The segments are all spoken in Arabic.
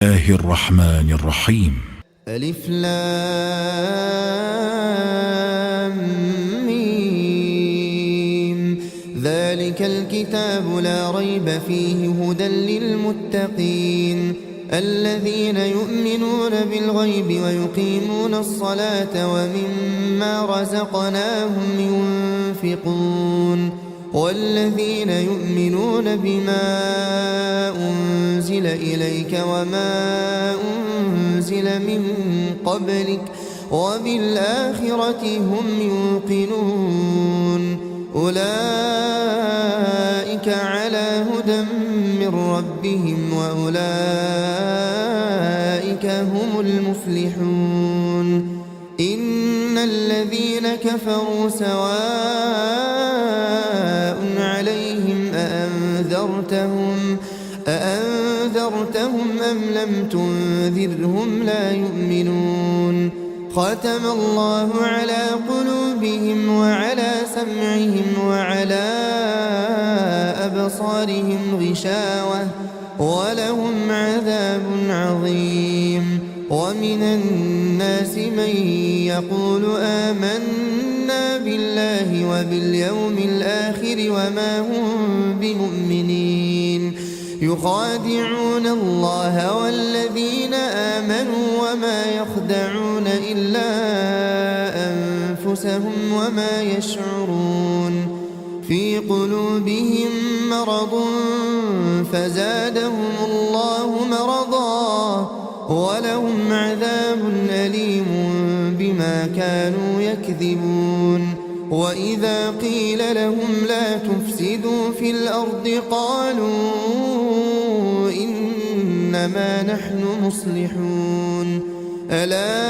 الله الرحمن الرحيم. ألف لام ميم. ذلك الكتاب لا ريب فيه هدى للمتقين الذين يؤمنون بالغيب ويقيمون الصلاة ومما رزقناهم ينفقون والذين يؤمنون بما أنزل إليك وما أنزل من قبلك وبالآخرة هم يوقنون أولئك على هدى من ربهم وأولئك هم المفلحون إن الذين كفروا سواء عليهم أأنذرتهم أم لم تنذرهم لا يؤمنون ختم الله على قلوبهم وعلى سمعهم وعلى أبصارهم غشاوة ولهم عذاب عظيم ومن الناس من يقول آمنا بالله وباليوم الآخر وما هم بمؤمنين يخادعون الله والذين آمنوا وما يخدعون إلا أنفسهم وما يشعرون في قلوبهم مرض فزادهم الله مرضا ولهم عذاب أليم بما كانوا يكذبون وإذا قيل لهم لا تفسدوا في الأرض قالوا إنما نحن مصلحون ألا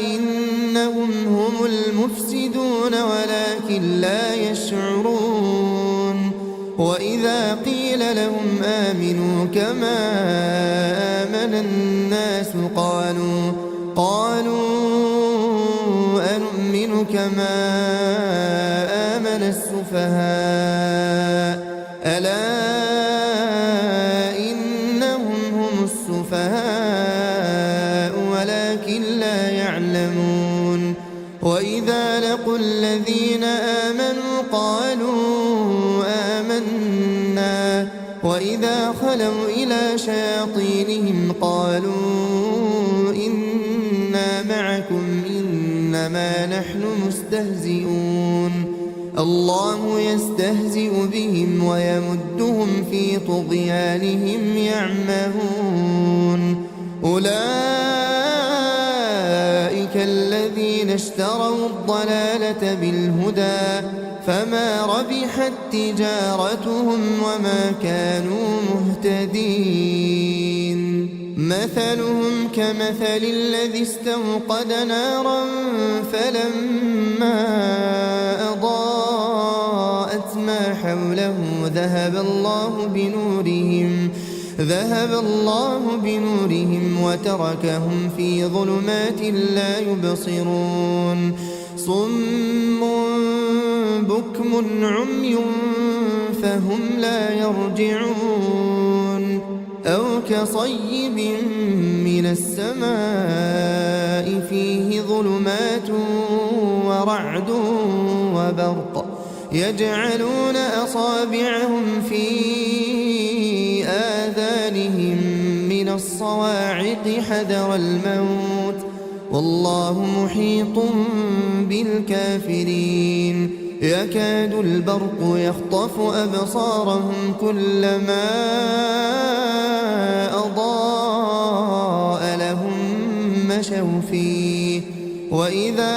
إنهم هم المفسدون ولكن لا يشعرون وإذا قيل لهم آمنوا كما آمن الناس قالوا أنؤمن كما آمن السفهاء ألا إنهم هم السفهاء ولكن لا يعلمون وإذا لقوا الذين آمنوا قالوا آمنا وإذا خلوا إلى شياطينهم قالوا إنا معكم إنما نحن مستهزئون الله يستهزئ بهم ويمدهم في طغيانهم يعمهون أولئك الذين اشتروا الضلالة بالهدى فما ربحت تجارتهم وما كانوا مهتدين مثلهم كمثل الذي استوقد نارا فلما أضاءت ما حوله ذهب الله بنورهم وتركهم في ظلمات لا يبصرون صم بكم عمي فهم لا يرجعون أو كصيب من السماء فيه ظلمات ورعد وبرق يجعلون أصابعهم في آذانهم من الصواعق حذر الموت والله محيط بالكافرين يكاد البرق يخطف أبصارهم كلما أضاء لهم مشوا فيه وإذا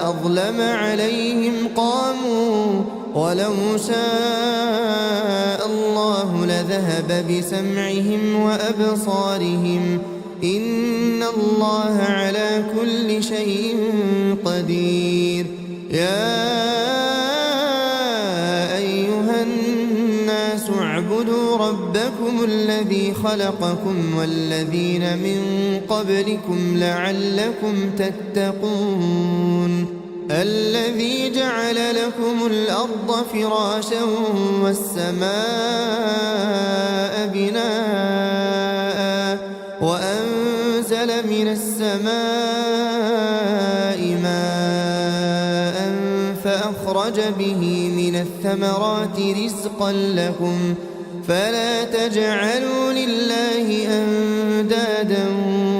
أظلم عليهم قاموا ولو شاء الله لذهب بسمعهم وأبصارهم إن الله على كل شيء قدير يا أيها الناس اعبدوا ربكم الذي خلقكم والذين من قبلكم لعلكم تتقون الذي جعل لكم الأرض فراشا والسماء بناء وأنزل من السماء ماء فأخرج به من الثمرات رزقا لكم فلا تجعلوا لله أندادا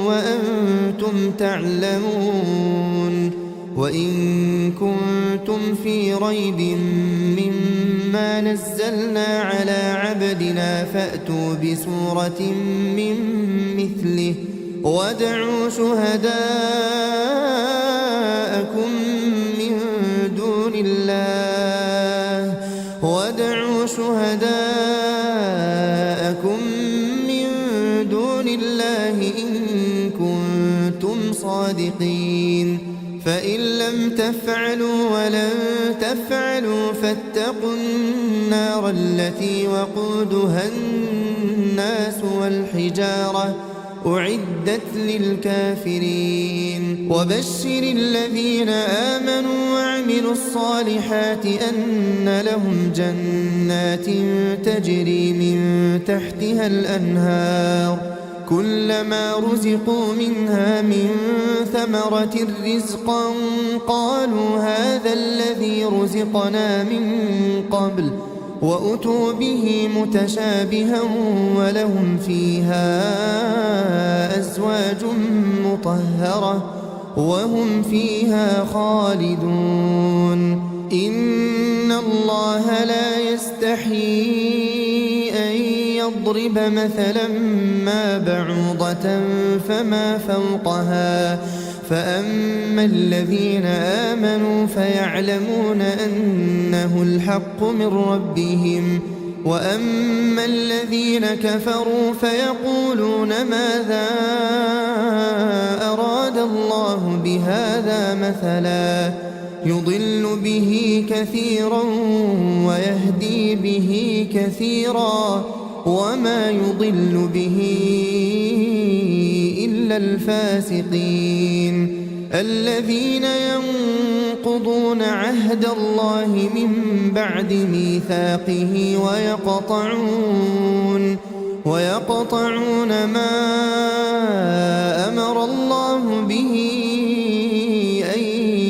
وأنتم تعلمون وإن كنتم في ريب مما نزلنا على عبدنا فأتوا بسورة من مثله وادعوا شهداءكم من دون الله إن كنتم صادقين فإن لم تفعلوا ولن تفعلوا فاتقوا النار التي وقودها الناس والحجارة أعدت للكافرين وبشر الذين آمنوا وعملوا الصالحات أن لهم جنات تجري من تحتها الأنهار كلما رزقوا منها من ثمرة رزقا قالوا هذا الذي رزقنا من قبل وأتوا به متشابها ولهم فيها أزواج مطهرة وهم فيها خالدون إن الله لا يستحيي أن يضرب مثلا ما بعوضة فما فوقها فأما الذين آمنوا فيعلمون أنه الحق من ربهم وأما الذين كفروا فيقولون ماذا أراد الله بهذا مثلا يضل به كثيرا ويهدي به كثيرا وما يضل به إلا الفاسقين الذين ينقضون عهد الله من بعد ميثاقه ويقطعون ما أمر الله به أن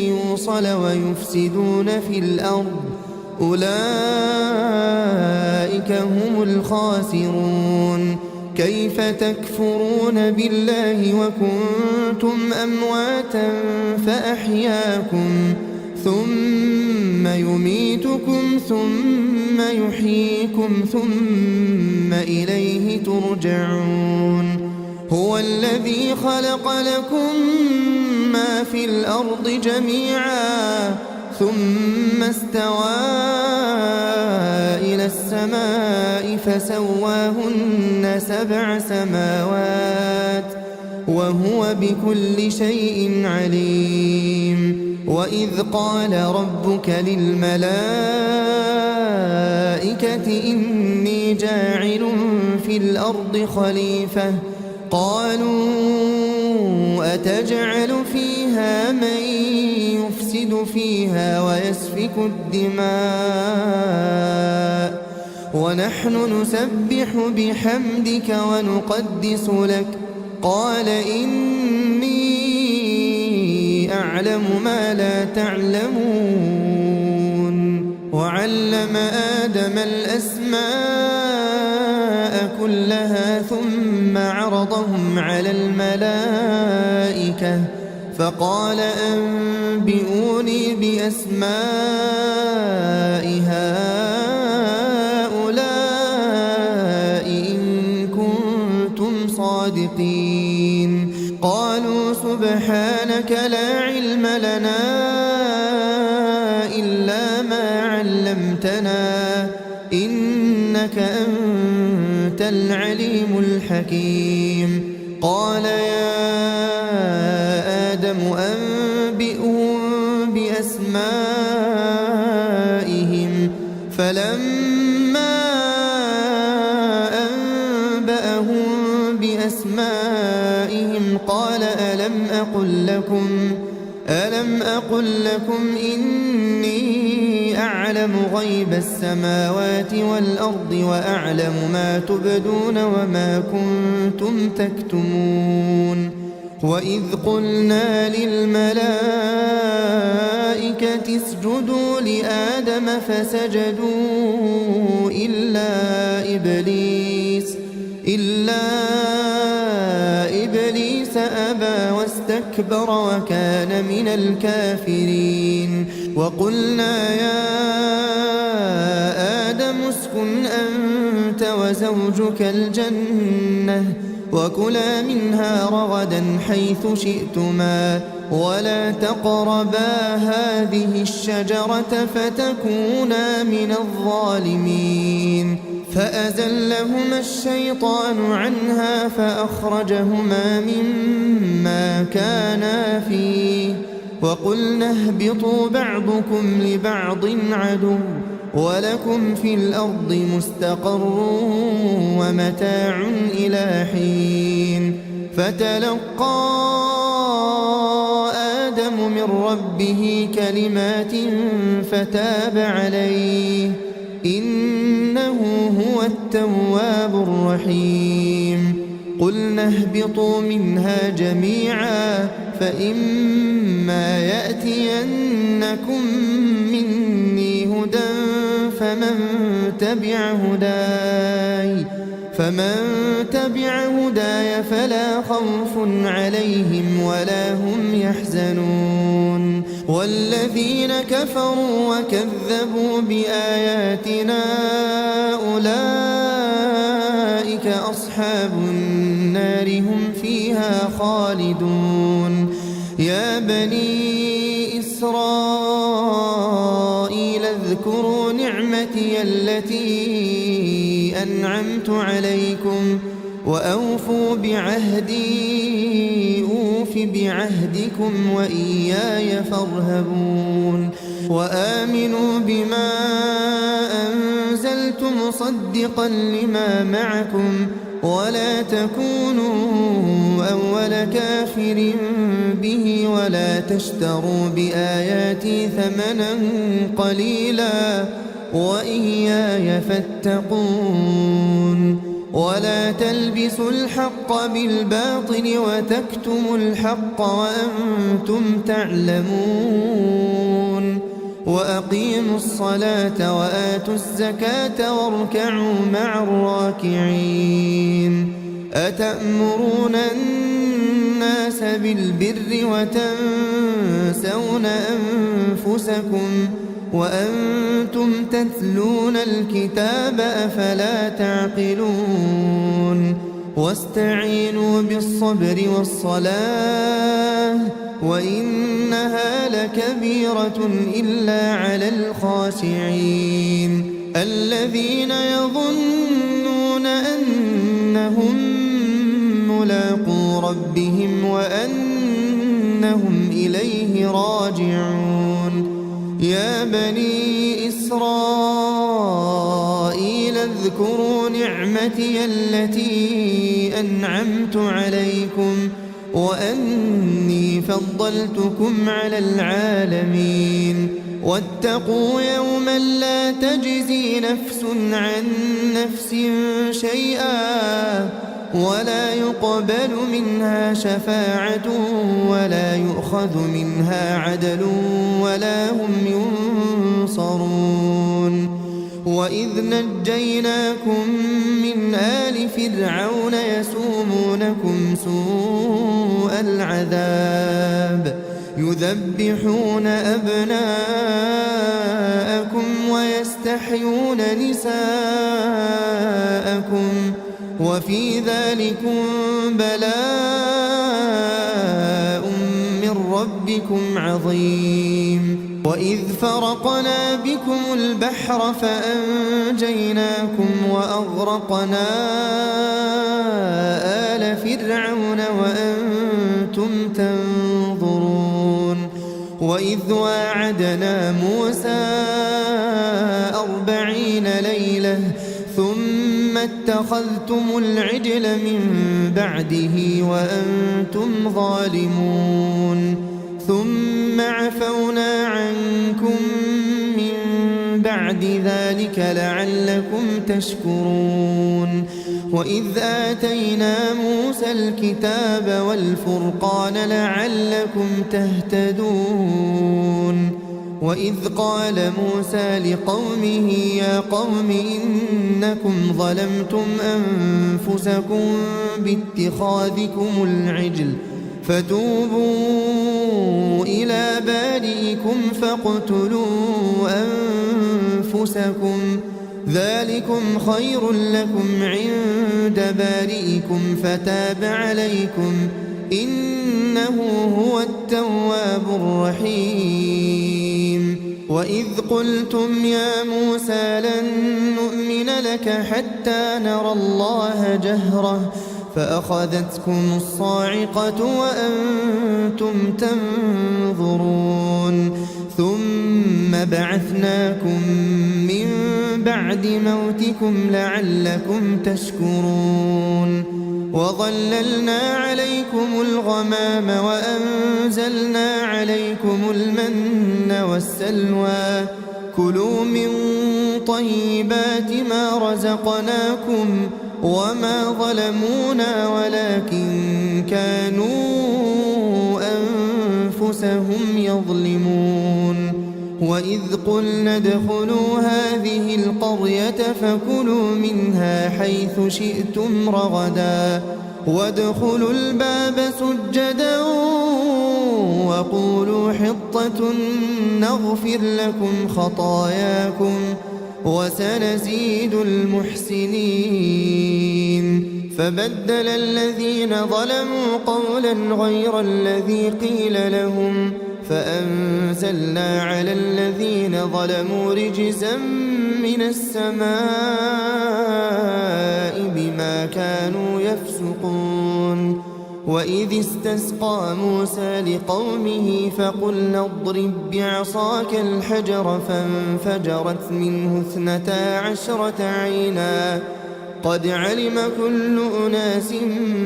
يوصل ويفسدون في الأرض أولئك هم الخاسرون كيف تكفرون بالله وكنتم أمواتا فأحياكم ثم يميتكم ثم يحييكم ثم إليه ترجعون هو الذي خلق لكم ما في الأرض جميعا ثم استوى إلى السماء فسواهن 7 سماوات وهو بكل شيء عليم وإذ قال ربك للملائكة إني جاعل في الأرض خليفة قالوا أتجعل فيها من يفسد فيها ويسفك الدماء ونحن نسبح بحمدك ونقدس لك قال إني أعلم ما لا تعلمون وعلم آدم الأسماء كلها ثم عرضهم على الملائكة فقال أنبئوني بأسماء هؤلاء إن كنتم صادقين قالوا سبحانك لا علم لنا إلا ما علمتنا إنك أنت العليم الحكيم قال يا آدم أنبئهم بأسمائهم فلما أنبأهم بأسمائهم قال ألم أقل لكم إني أعلم غيب السماوات والأرض وأعلم ما تبدون وما كنتم تكتمون وإذ قلنا للملائكة اسجدوا لآدم فسجدوا إلا إبليس أبى واستكبر وكان من الكافرين وقلنا يا آدم اسكن أنت وزوجك الجنة وكلا منها رغدا حيث شئتما ولا تقربا هذه الشجرة فتكونا من الظالمين فأزلهما الشيطان عنها فأخرجهما مما كانا فيه وقلنا اهبطوا بعضكم لبعض عدو ولكم في الأرض مستقر ومتاع إلى حين فتلقى آدم من ربه كلمات فتاب عليه إنه هو التواب الرحيم قلنا اهبطوا منها جميعا فإما يأتينكم مني هدى فمن تبع هداي فلا خوف عليهم ولا هم يحزنون والذين كفروا وكذبوا بآياتنا أولئك أصحاب النار هم فيها خالدون يا بني إسرائيل اذكروا نعمتي التي أنعمت عليكم وأوفوا بعهدي أوف بعهدكم وإياي فارهبون وآمنوا بما أنزلت مصدقا لما معكم ولا تكونوا أول كافر به ولا تشتروا بآياتي ثمنا قليلا وإياي فاتقون ولا تلبسوا الحق بالباطل وتكتموا الحق وأنتم تعلمون وأقيموا الصلاة وآتوا الزكاة واركعوا مع الراكعين أتأمرون الناس بالبر وتنسون أنفسكم وأنتم تتلون الكتاب أفلا تعقلون واستعينوا بالصبر والصلاة وإنها لكبيرة إلا على الخاشعين الذين يظنون أنهم ملاقو ربهم وأنهم إليه راجعون يا بني إسرائيل اذكروا نعمتي التي أنعمت عليكم وأني فضلتكم على العالمين واتقوا يوما لا تجزي نفس عن نفس شيئا ولا يقبل منها شفاعة ولا يؤخذ منها عدل ولا هم ينصرون وإذ نجيناكم من آل فرعون يسومونكم سوء العذاب يذبحون أبناءكم ويستحيون نساءكم وفي ذلكم بلاء من ربكم عظيم وإذ فرقنا بكم البحر فأنجيناكم وأغرقنا آل فرعون وأنتم تنظرون وإذ واعدنا موسى 40 ليلة ثم اتخذتم العجل من بعده وأنتم ظالمون ثم عفونا عنكم من بعد ذلك لعلكم تشكرون وإذ آتينا موسى الكتاب والفرقان لعلكم تهتدون وإذ قال موسى لقومه يا قوم إنكم ظلمتم أنفسكم باتخاذكم العجل فتوبوا إلى بارئكم فاقتلوا أنفسكم ذلكم خير لكم عند بارئكم فتاب عليكم إنه هو التواب الرحيم وإذ قلتم يا موسى لن نؤمن لك حتى نرى الله جهرة فأخذتكم الصاعقة وأنتم تنظرون ثم بعثناكم من بعد موتكم لعلكم تشكرون وظللنا عليكم الغمام وأنزلنا عليكم المن والسلوى كلوا من طيبات ما رزقناكم وما ظلمونا ولكن كانوا أنفسهم يظلمون وإذ قلنا ادخلوا هذه القرية فكلوا منها حيث شئتم رغدا وادخلوا الباب سجدا وقولوا حطة نغفر لكم خطاياكم وسنزيد المحسنين فبدل الذين ظلموا قولا غير الذي قيل لهم فأنزلنا على الذين ظلموا رجزا من السماء بما كانوا يفسقون وإذ استسقى موسى لقومه فقلنا اضرب بعصاك الحجر فانفجرت منه 12 عينا قد علم كل أناس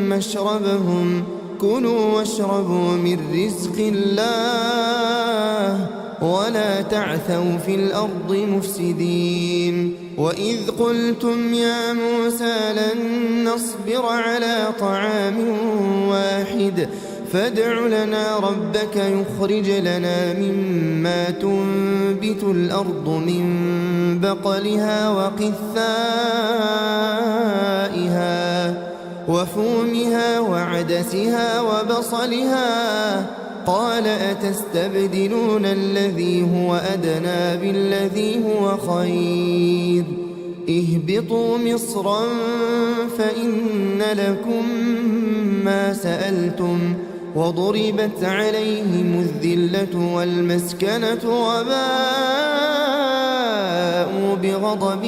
مشربهم كلوا واشربوا من رزق الله ولا تعثوا في الأرض مفسدين وإذ قلتم يا موسى لن نصبر على طعام واحد فادع لنا ربك يخرج لنا مما تنبت الأرض من بقلها وقثائها وفومها وعدسها وبصلها قال أتستبدلون الذي هو أدنى بالذي هو خير اهبطوا مصرا فإن لكم ما سألتم وضربت عليهم الذلة والمسكنة وباءوا بغضب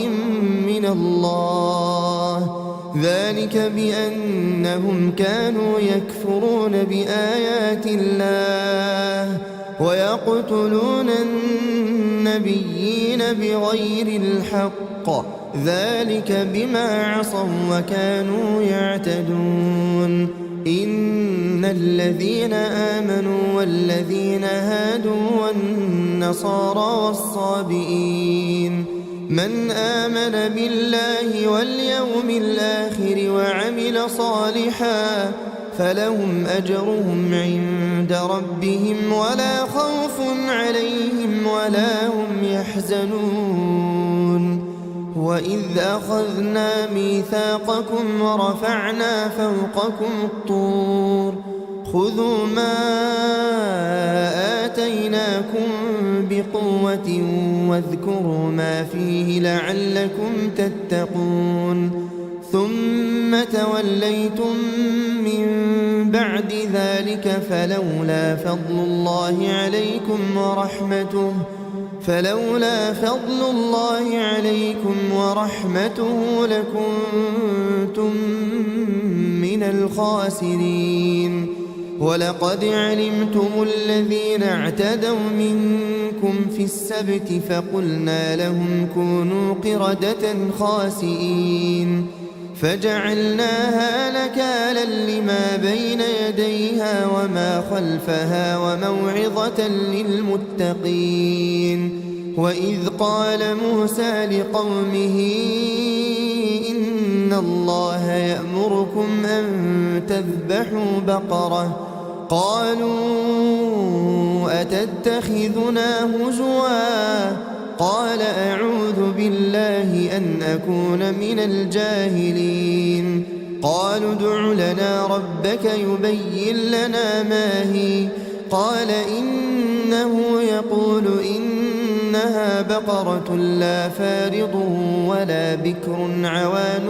من الله ذلك بأنهم كانوا يكفرون بآيات الله ويقتلون النبيين بغير الحق ذلك بما عصوا وكانوا يعتدون إن الذين آمنوا والذين هادوا والنصارى والصابئين من آمن بالله واليوم الآخر وعمل صالحا فلهم أجرهم عند ربهم ولا خوف عليهم ولا هم يحزنون وإذ أخذنا ميثاقكم ورفعنا فوقكم الطور خذوا ما آتيناكم بقوة واذكروا ما فيه لعلكم تتقون ثم توليتم من بعد ذلك فلولا فضل الله عليكم ورحمته لكنتم من الخاسرين ولقد علمتم الذين اعتدوا منكم في السبت فقلنا لهم كونوا قردة خاسئين فجعلناها نكالا لما بين يديها وما خلفها وموعظة للمتقين. وإذ قال موسى لقومه إن الله يأمركم أن تذبحوا بقرة قالوا أتتخذنا هزوا قال أعوذ بالله أن أكون من الجاهلين. قالوا ادع لنا ربك يبين لنا ما هي قال إنه يقول إنها بقرة لا فارض ولا بكر عوان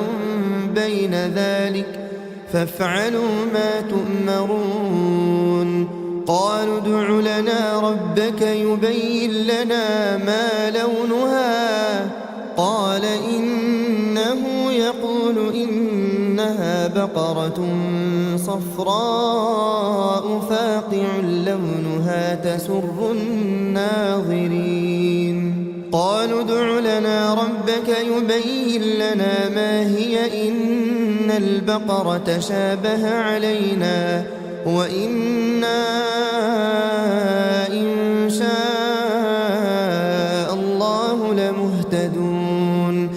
بين ذلك فافعلوا ما تؤمرون. قالوا ادع لنا ربك يبين لنا ما لونها قال إنه يقول إنها بقرة صفراء فاقع لونها تسر الناظرين. قالوا ادع لنا ربك يبين لنا ما هي إن البقرة شابه علينا وإنا إن شاء الله لمهتدون.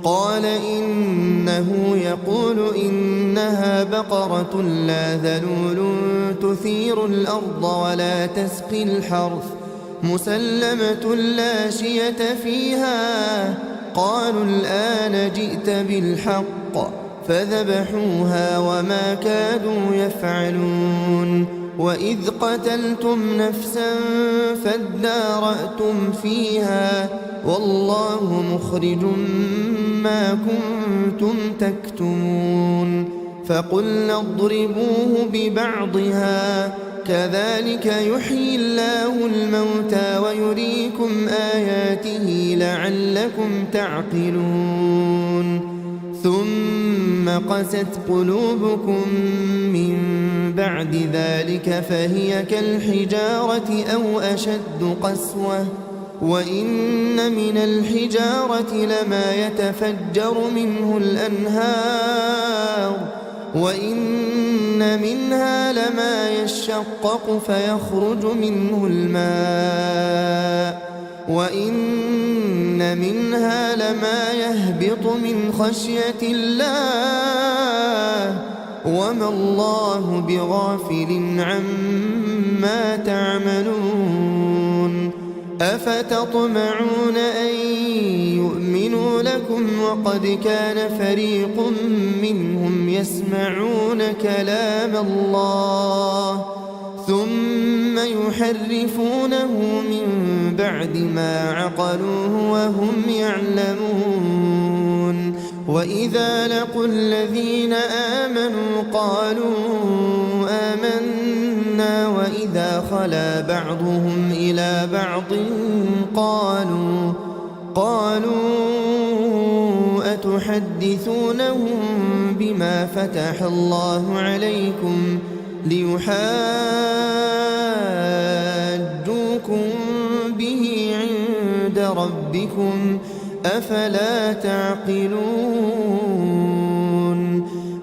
قال إنه يقول إنها بقرة لا ذلول تثير الأرض ولا تسقي الحرث مسلمة لا شية فيها. قالوا الآن جئت بالحق فذبحوها وما كادوا يفعلون. وإذ قتلتم نفسا فادارأتم فيها والله مخرج ما كنتم تكتمون. فقلنا اضربوه ببعضها كذلك يحيي الله الموتى ويريكم آياته لعلكم تعقلون. ثم قست قلوبكم من بعد ذلك فهي كالحجارة أو أشد قسوة وإن من الحجارة لما يتفجر منه الأنهار وإن منها لما يشقق فيخرج منه الماء وإن منها لما يهبط من خشية الله وما الله بغافل عما تعملون. أفتطمعون أن يؤمنوا لكم وقد كان فريق منهم يسمعون كلام الله ثم يحرفونه من بعد ما عقلوه وهم يعلمون. وإذا لقوا الذين آمنوا قالوا آمنا وإذا خلا بعضهم إلى بعض قالوا أتحدثونهم بما فتح الله عليكم ليحاجوكم به عند ربكم أفلا تعقلون.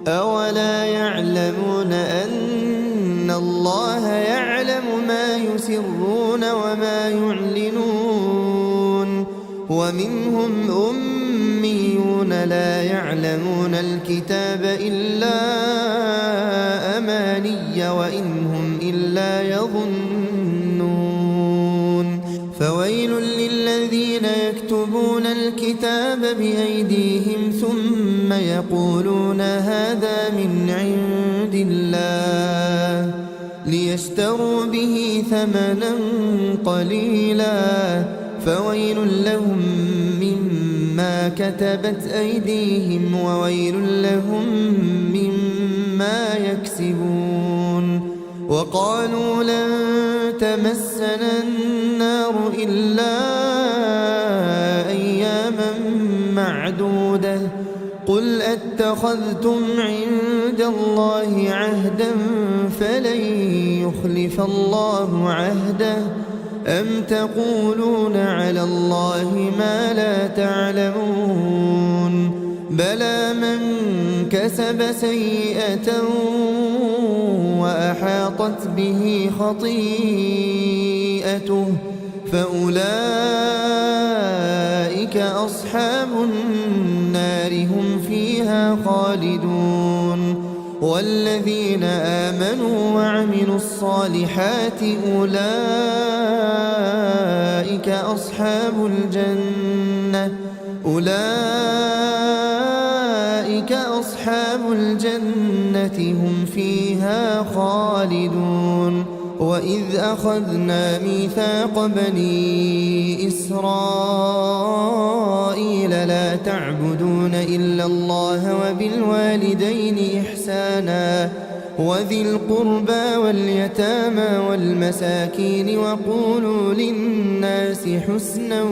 أولا يعلمون أن الله يعلم ما يسرون وما يعلنون. ومنهم أميون لا يعلمون الكتاب إلا أماني وإن هم إلا يظنون. فويل للذين يكتبون الكتاب بأيديهم ثم يقولون هذا من عند الله ليشتروا به ثمنا قليلا فويل لهم مما كتبت أيديهم وويل لهم مما يكسبون. وقالوا لن تمسنا النار إلا أياما معدودة قل أتخذتم عند الله عهدا فلن يخلف الله عهده أم تقولون على الله ما لا تعلمون. بلى من كسب سيئة وأحاطت به خطيئته فأولئك أصحاب النار هم فيها خالدون والذين آمنوا وعملوا الصالحات أولئك أصحاب الجنة هم فيها خالدون وإذ أخذنا ميثاق بني إسرائيل لا تعبدون إلا الله وبالوالدين إحسانا وذي القربى واليتامى والمساكين وقولوا للناس حسنا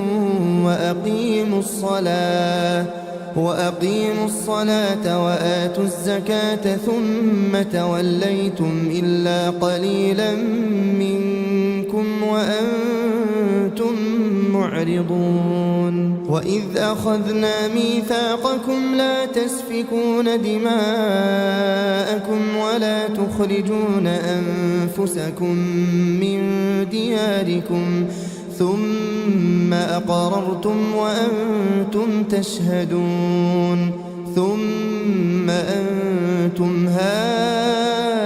وأقيموا الصلاة وآتوا الزكاة ثم توليتم إلا قليلا منكم وأنتم معرضون وإذ أخذنا ميثاقكم لا تسفكون دماءكم ولا تخرجون أنفسكم من دياركم ثم أقررتم وأنتم تشهدون ثم أنتم هؤلاء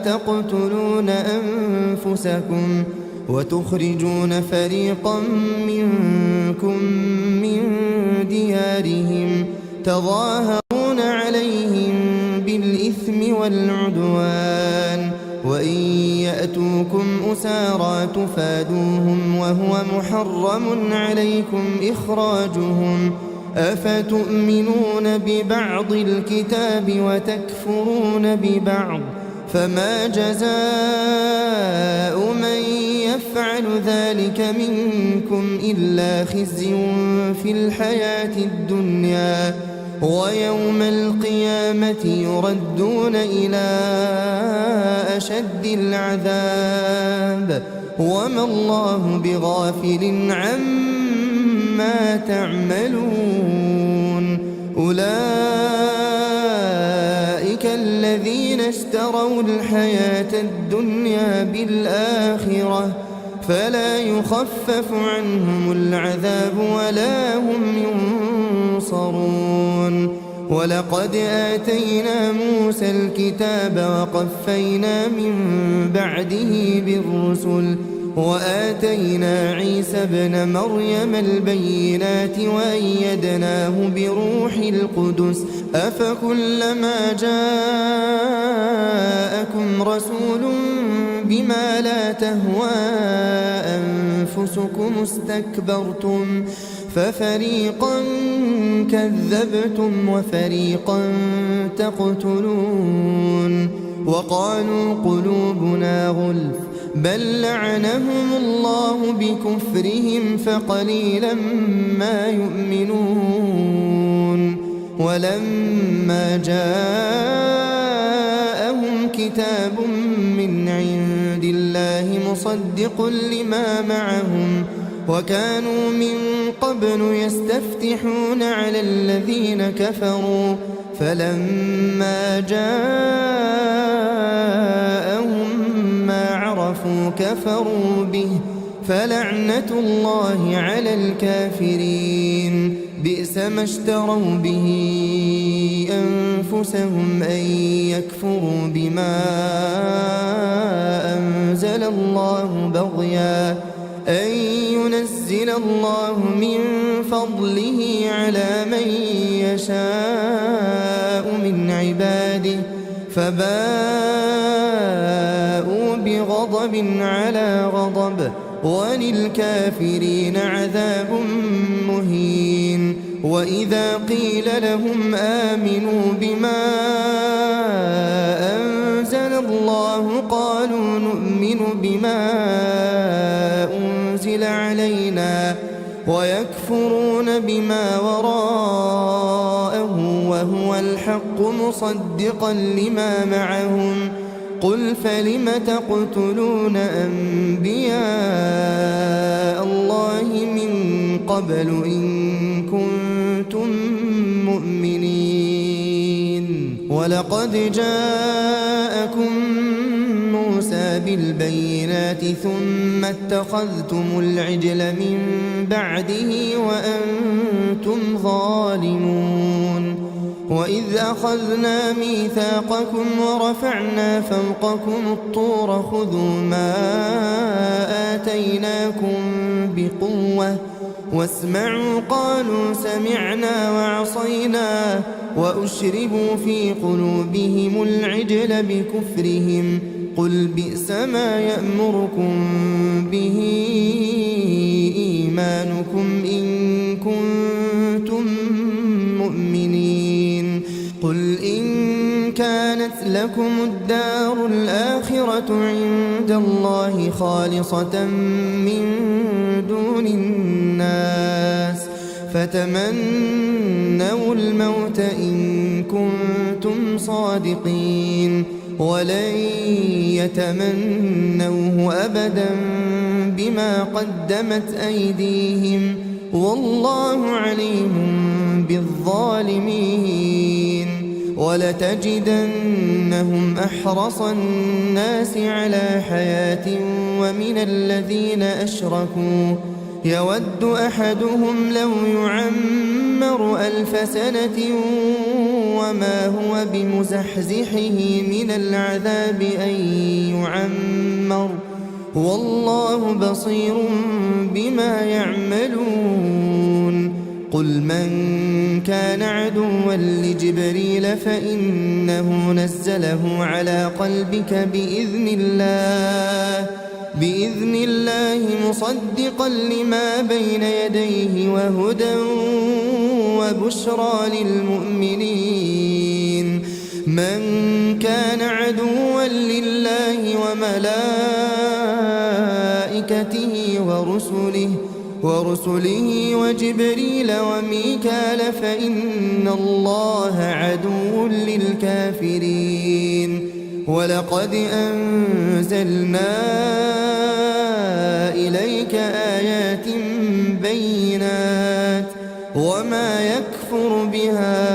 تقتلون أنفسكم وتخرجون فريقا منكم من ديارهم تظاهرون عليهم بالإثم والعدوان وإن يأتوكم أسارى تفادوهم وهو محرم عليكم إخراجهم أفتؤمنون ببعض الكتاب وتكفرون ببعض فما جزاء من يفعل ذلك منكم إلا خزي في الحياة الدنيا ويوم القيامة يردون إلى أشد العذاب وما الله بغافل عما تعملون أولئك الذين اشتروا الحياة الدنيا بالآخرة فلا يخفف عنهم العذاب ولا هم ينصرون ولقد آتينا موسى الكتاب وقفينا من بعده بالرسل وآتينا عيسى ابن مريم البينات وأيدناه بروح القدس أفكلما جاءكم رسول بما لا تهوى أنفسكم استكبرتم ففريقا كذبتم وفريقا تقتلون وقالوا قلوبنا غلف بل لعنهم الله بكفرهم فقليلا ما يؤمنون ولما جاءهم كتاب من عند الله مصدق لما معهم وكانوا من قبل يستفتحون على الذين كفروا فلما جاءهم ما عرفوا كفروا به فلعنة الله على الكافرين بئس ما اشتروا به أنفسهم أن يكفروا بما أنزل الله بغيا أن ينزل الله من فضله على من يشاء من عباده فباءوا بغضب على غضب وللكافرين عذاب مهين وإذا قيل لهم آمنوا بما أنزل الله قالوا نؤمن بما أنزل علينا ويكفرون بما وراءه وهو الحق مصدقا لما معهم قل فلم تقتلون أنبياء الله من قبل إن كنتم ولقد جاءكم موسى بالبينات ثم اتخذتم العجل من بعده وأنتم ظالمون وإذ أخذنا ميثاقكم ورفعنا فوقكم الطور خذوا ما آتيناكم بقوة واسمعوا قالوا سمعنا وعصينا وأشربوا في قلوبهم العجل بكفرهم قل بئس ما يأمركم به إيمانكم إن كنتم مؤمنين قل إن كانت لكم الدار الآخرة عند الله خالصة من دون الناس فتمنوا الموت إن كنتم صادقين ولن يتمنوه أبدا بما قدمت أيديهم والله عليم بالظالمين ولتجدنهم أحرص الناس على حياة ومن الذين أشركوا يود أحدهم لو يعمر 1000 سنة وما هو بمزحزحه من العذاب أن يعمر والله بصير بما يعملون قل من كان عدوا لجبريل فإنه نزله على قلبك بإذن الله مصدقا لما بين يديه وهدى وبشرى للمؤمنين من كان عدوا لله وملائكته ورسله وجبريل وميكال فإن الله عدو للكافرين ولقد أنزلنا إليك آيات بينات وما يكفر بها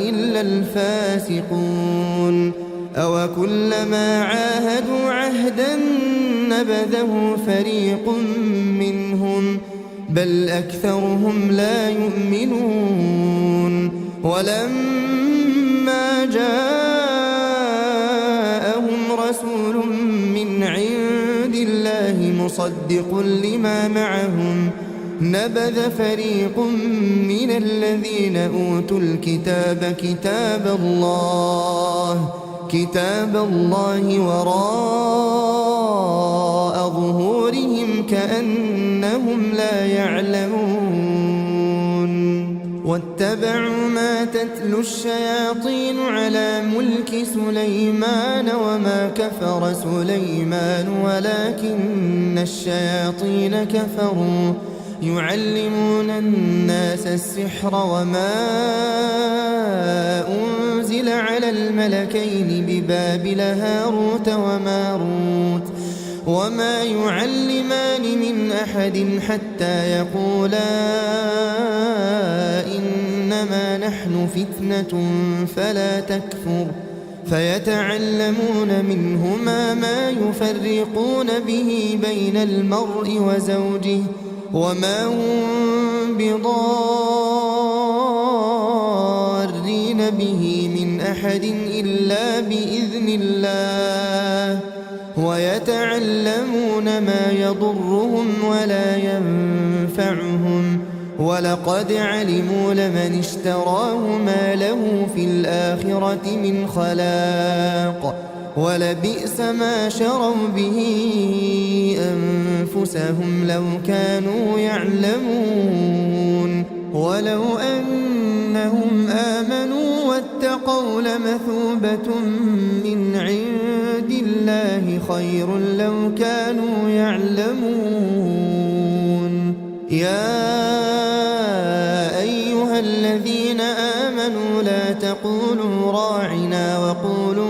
إلا الفاسقون أوكلما عاهدوا عهدا نبذه فريق منهم بل أكثرهم لا يؤمنون ولما جاءهم رسول من عند الله مصدق لما معهم نبذ فريق من الذين أوتوا الكتاب كتاب الله وراء ظهورهم كأنهم لا يعلمون واتبعوا ما تتلو الشياطين على ملك سليمان وما كفر سليمان ولكن الشياطين كفروا يعلمون الناس السحر وما أنزل على الملكين ببابل هاروت وماروت وما يعلمان من أحد حتى يقولا إنما نحن فتنة فلا تكفر فيتعلمون منهما ما يفرقون به بين المرء وزوجه وما هم بضارين به من أحد إلا بإذن الله ويتعلمون ما يضرهم ولا ينفعهم ولقد علموا لمن اشتراه ما له في الآخرة من خلاق ولبئس ما شروا به أنفسهم لو كانوا يعلمون ولو أنهم آمنوا واتقوا لمثوبة من عند الله خير لو كانوا يعلمون يا أيها الذين آمنوا لا تقولوا راعنا وقولوا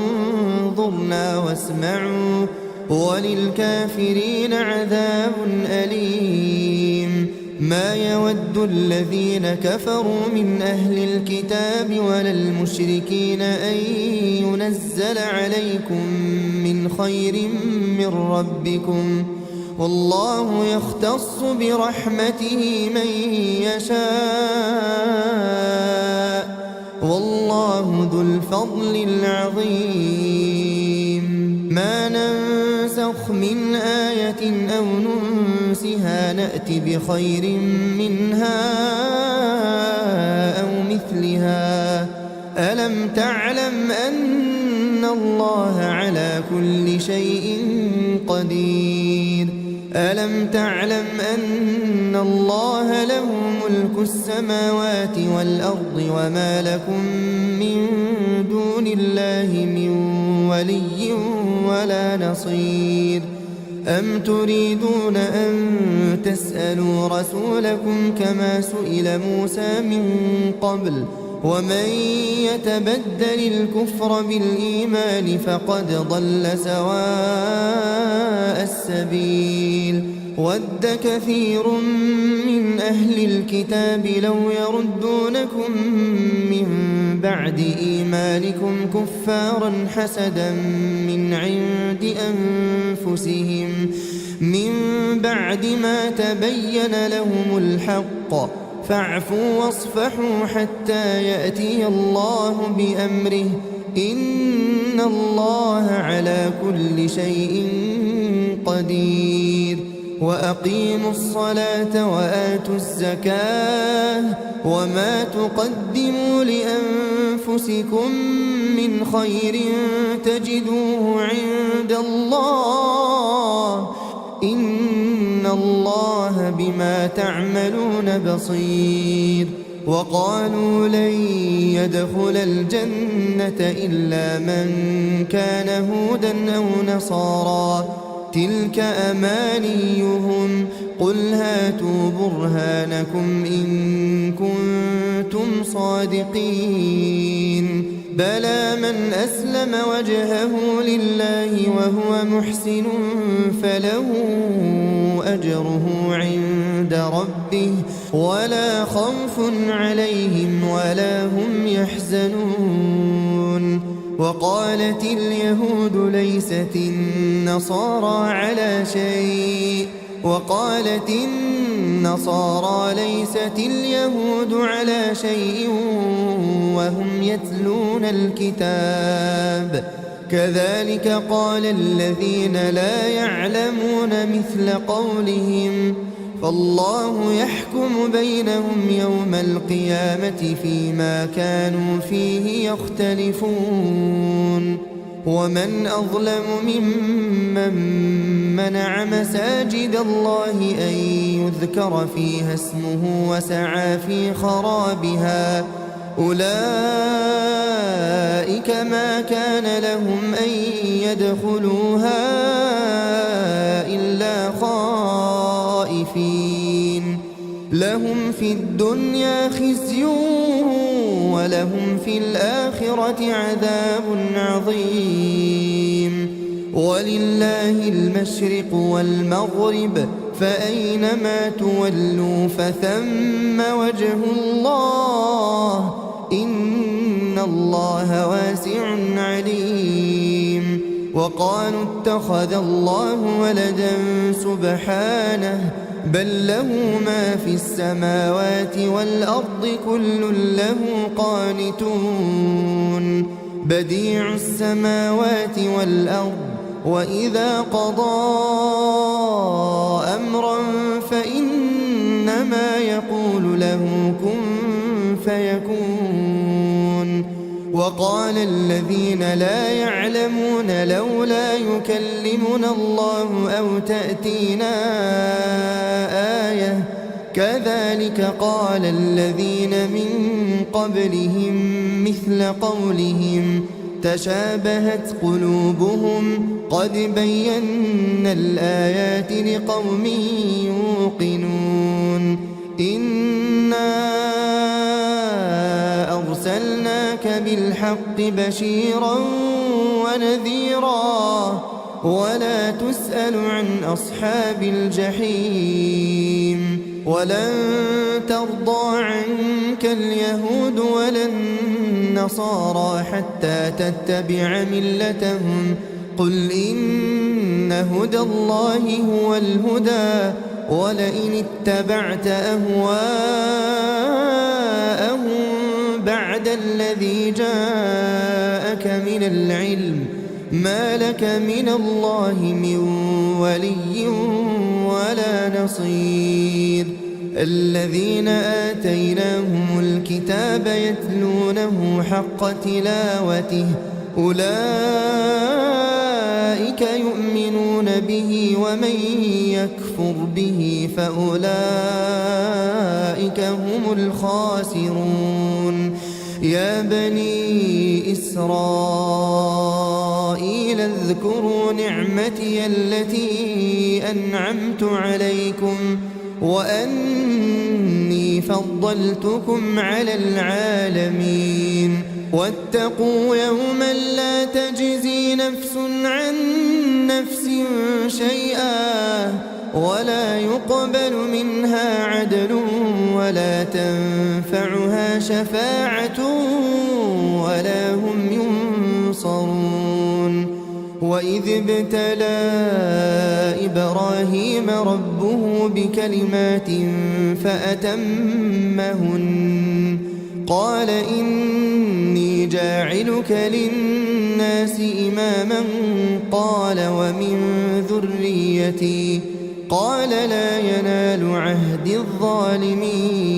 انظرنا واسمعوا وللكافرين عذاب أليم ما يود الذين كفروا من أهل الكتاب ولا المشركين أن ينزل عليكم من خير من ربكم والله يختص برحمته من يشاء والله ذو الفضل العظيم ما ننسخ من آية أو ننسها نأت بخير منها أو مثلها ألم تعلم أن الله على كل شيء قدير ألم تعلم أن الله له ملك السماوات والأرض وما لكم من دون الله من ولي ولا نصير أم تريدون أن تسألوا رسولكم كما سئل موسى من قبل ومن يتبدل الكفر بالإيمان فقد ضل سواء السبيل ود كثير من أهل الكتاب لو يردونكم من بعد إيمانكم كفارا حسدا من عند أنفسهم من بعد ما تبين لهم الحق فاعفوا واصفحوا حتى يأتي الله بأمره إن الله على كل شيء قدير وأقيموا الصلاة وآتوا الزكاة وما تقدموا لأنفسكم من خير تجدوه عند الله إن الله بما تعملون بصير وقالوا لن يدخل الجنة إلا من كان هودا أو نصارى تلك أمانيهم قل هاتوا برهانكم إن كنتم صادقين بلى من أسلم وجهه لله وهو محسن فله أجره عند ربه ولا خوف عليهم ولا هم يحزنون وقالت اليهود ليست النصارى على شيء وقالت النصارى ليست اليهود على شيء وهم يتلون الكتاب كذلك قال الذين لا يعلمون مثل قولهم فالله يحكم بينهم يوم القيامة فيما كانوا فيه يختلفون ومن أظلم ممن منع مساجد الله أن يذكر فيها اسمه وسعى في خرابها أولئك ما كان لهم أن يدخلوها إلا خائفين لهم في الدنيا خزي ولهم في الآخرة عذاب عظيم ولله المشرق والمغرب فأينما تولوا فثم وجه الله إن الله واسع عليم وقالوا اتخذ الله ولدا سبحانه بل له ما في السماوات والأرض كل له قانتون بديع السماوات والأرض وإذا قضى أمرا فإنما يقول له كن فيكون وقال الذين لا يعلمون لولا يكلمنا الله أو تأتينا آية كذلك قال الذين من قبلهم مثل قولهم تشابهت قلوبهم قد بينا الآيات لقوم يوقنون إنا أرسلناك بالحق بشيرا ونذيرا ولا تسأل عن أصحاب الجحيم ولن ترضى عنك اليهود ولا النصارى حتى تتبع ملتهم قل إن هدى الله هو الهدى ولئن اتبعت أهواءهم بعد الذي جاءك من العلم ما لك من الله من ولي ولا نصير الذين آتيناهم الكتاب يتلونه حق تلاوته أولئك يؤمنون به ومن يكفر به فأولئك هم الخاسرون يا بني إسرائيل اذكروا نعمتي التي أنعمت عليكم وأني فضلتكم على العالمين واتقوا يوما لا تجزي نفس عن نفس شيئا ولا يقبل منها عدل ولا تنفعها شفاعة ولا هم ينصرون وإذ ابتلى إبراهيم ربه بكلمات فأتمهن قال إني جاعلك للناس إماما قال ومن ذريتي قال لا ينال عهد الظالمين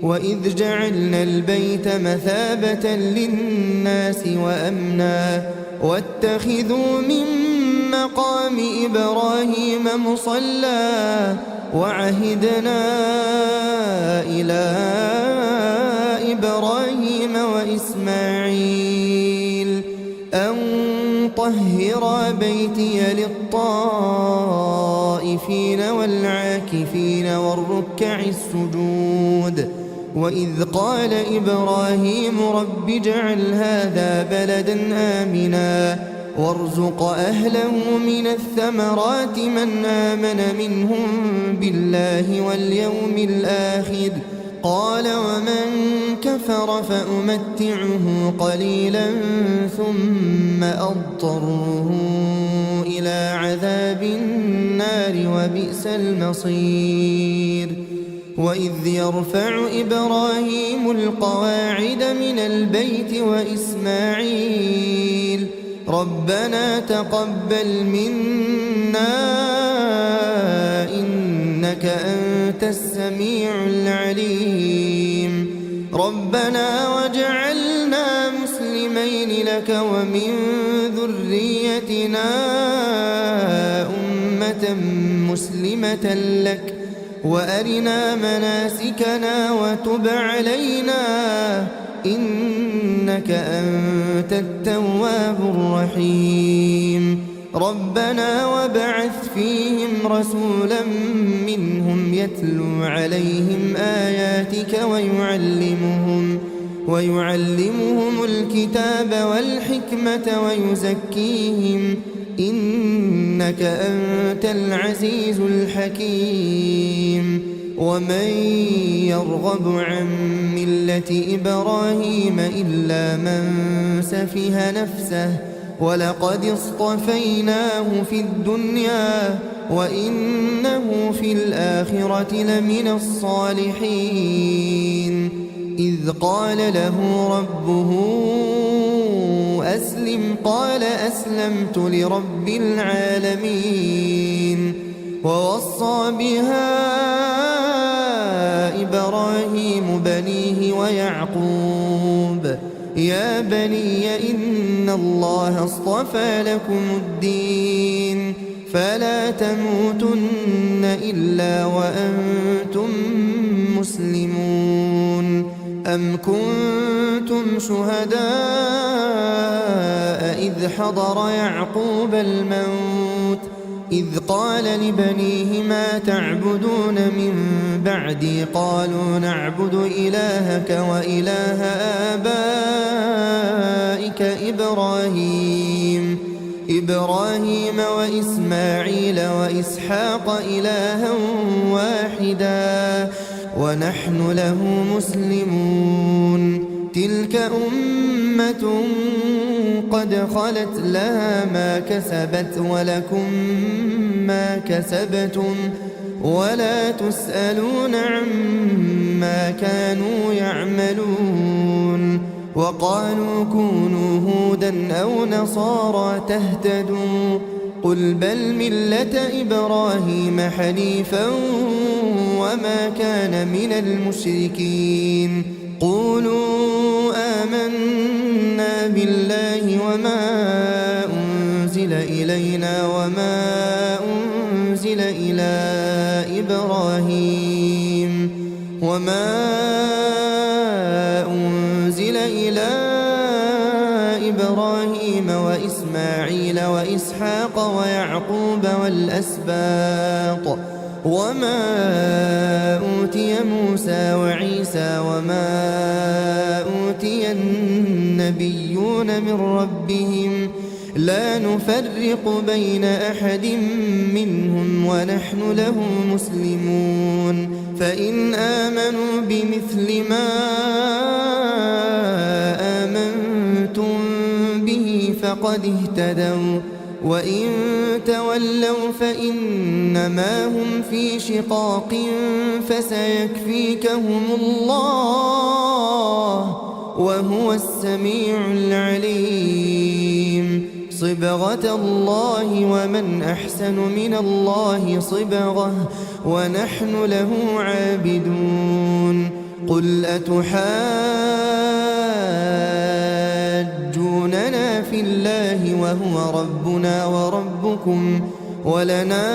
وإذ جعلنا البيت مثابة للناس وأمنا واتخذوا من مقام إبراهيم مصلى وعهدنا إلى إبراهيم وإسماعيل أن طهرا بيتي للطائفين والعاكفين والركع السجود وإذ قال إبراهيم رب اجعل هذا بلدا آمنا وارزق أهله من الثمرات من آمن منهم بالله واليوم الآخر قال ومن كفر فأمتعه قليلا ثم أضطره إلى عذاب النار وبئس المصير وإذ يرفع إبراهيم القواعد من البيت وإسماعيل ربنا تقبل منا إنك أنت السميع العليم ربنا واجعلنا مسلمين لك ومن ذريتنا أمة مسلمة لك وأرنا مناسكنا وتب علينا إنك أنت التواب الرحيم ربنا وابعث فيهم رسولا منهم يتلو عليهم آياتك ويعلمهم الكتاب والحكمة ويزكيهم إنك أنت العزيز الحكيم ومن يرغب عن ملة إبراهيم إلا من سفه نفسه ولقد اصطفيناه في الدنيا وإنه في الآخرة لمن الصالحين إذ قال له ربه أسلم قال أسلمت لرب العالمين ووصى بها إبراهيم بنيه ويعقوب يا بني إن الله اصطفى لكم الدين فلا تموتن إلا وأنتم مسلمون أم كنتم شهداء إذ حضر يعقوب الموت إذ قال لبنيه ما تعبدون من بعدي قالوا نعبد إلهك وإله آبائك إبراهيم وإسماعيل وإسحاق إلها واحدا ونحن له مسلمون تلك أمة قد خلت لها ما كسبت ولكم ما كسبتم ولا تسألون عما كانوا يعملون وقالوا كونوا هودا أو نصارى تهتدوا قل بل ملة إبراهيم حنيفا وما كان من المشركين قولوا آمنا بالله وما أنزل إلينا وما أنزل إلى إبراهيم وإسماعيل وإسحاق ويعقوب والأسباط وما أوتي موسى وعيسى وما أوتي النبيون من ربهم لا نفرق بين أحد منهم ونحن له مسلمون فإن آمنوا بمثل ما آمنتم به فقد اهتدوا وإن تولوا فإنما هم في شقاق فسيكفيكهم الله وهو السميع العليم صبغة الله ومن أحسن من الله صبغة ونحن له عابدون قل أتحاجوننا في الله وهو ربنا وربكم ولنا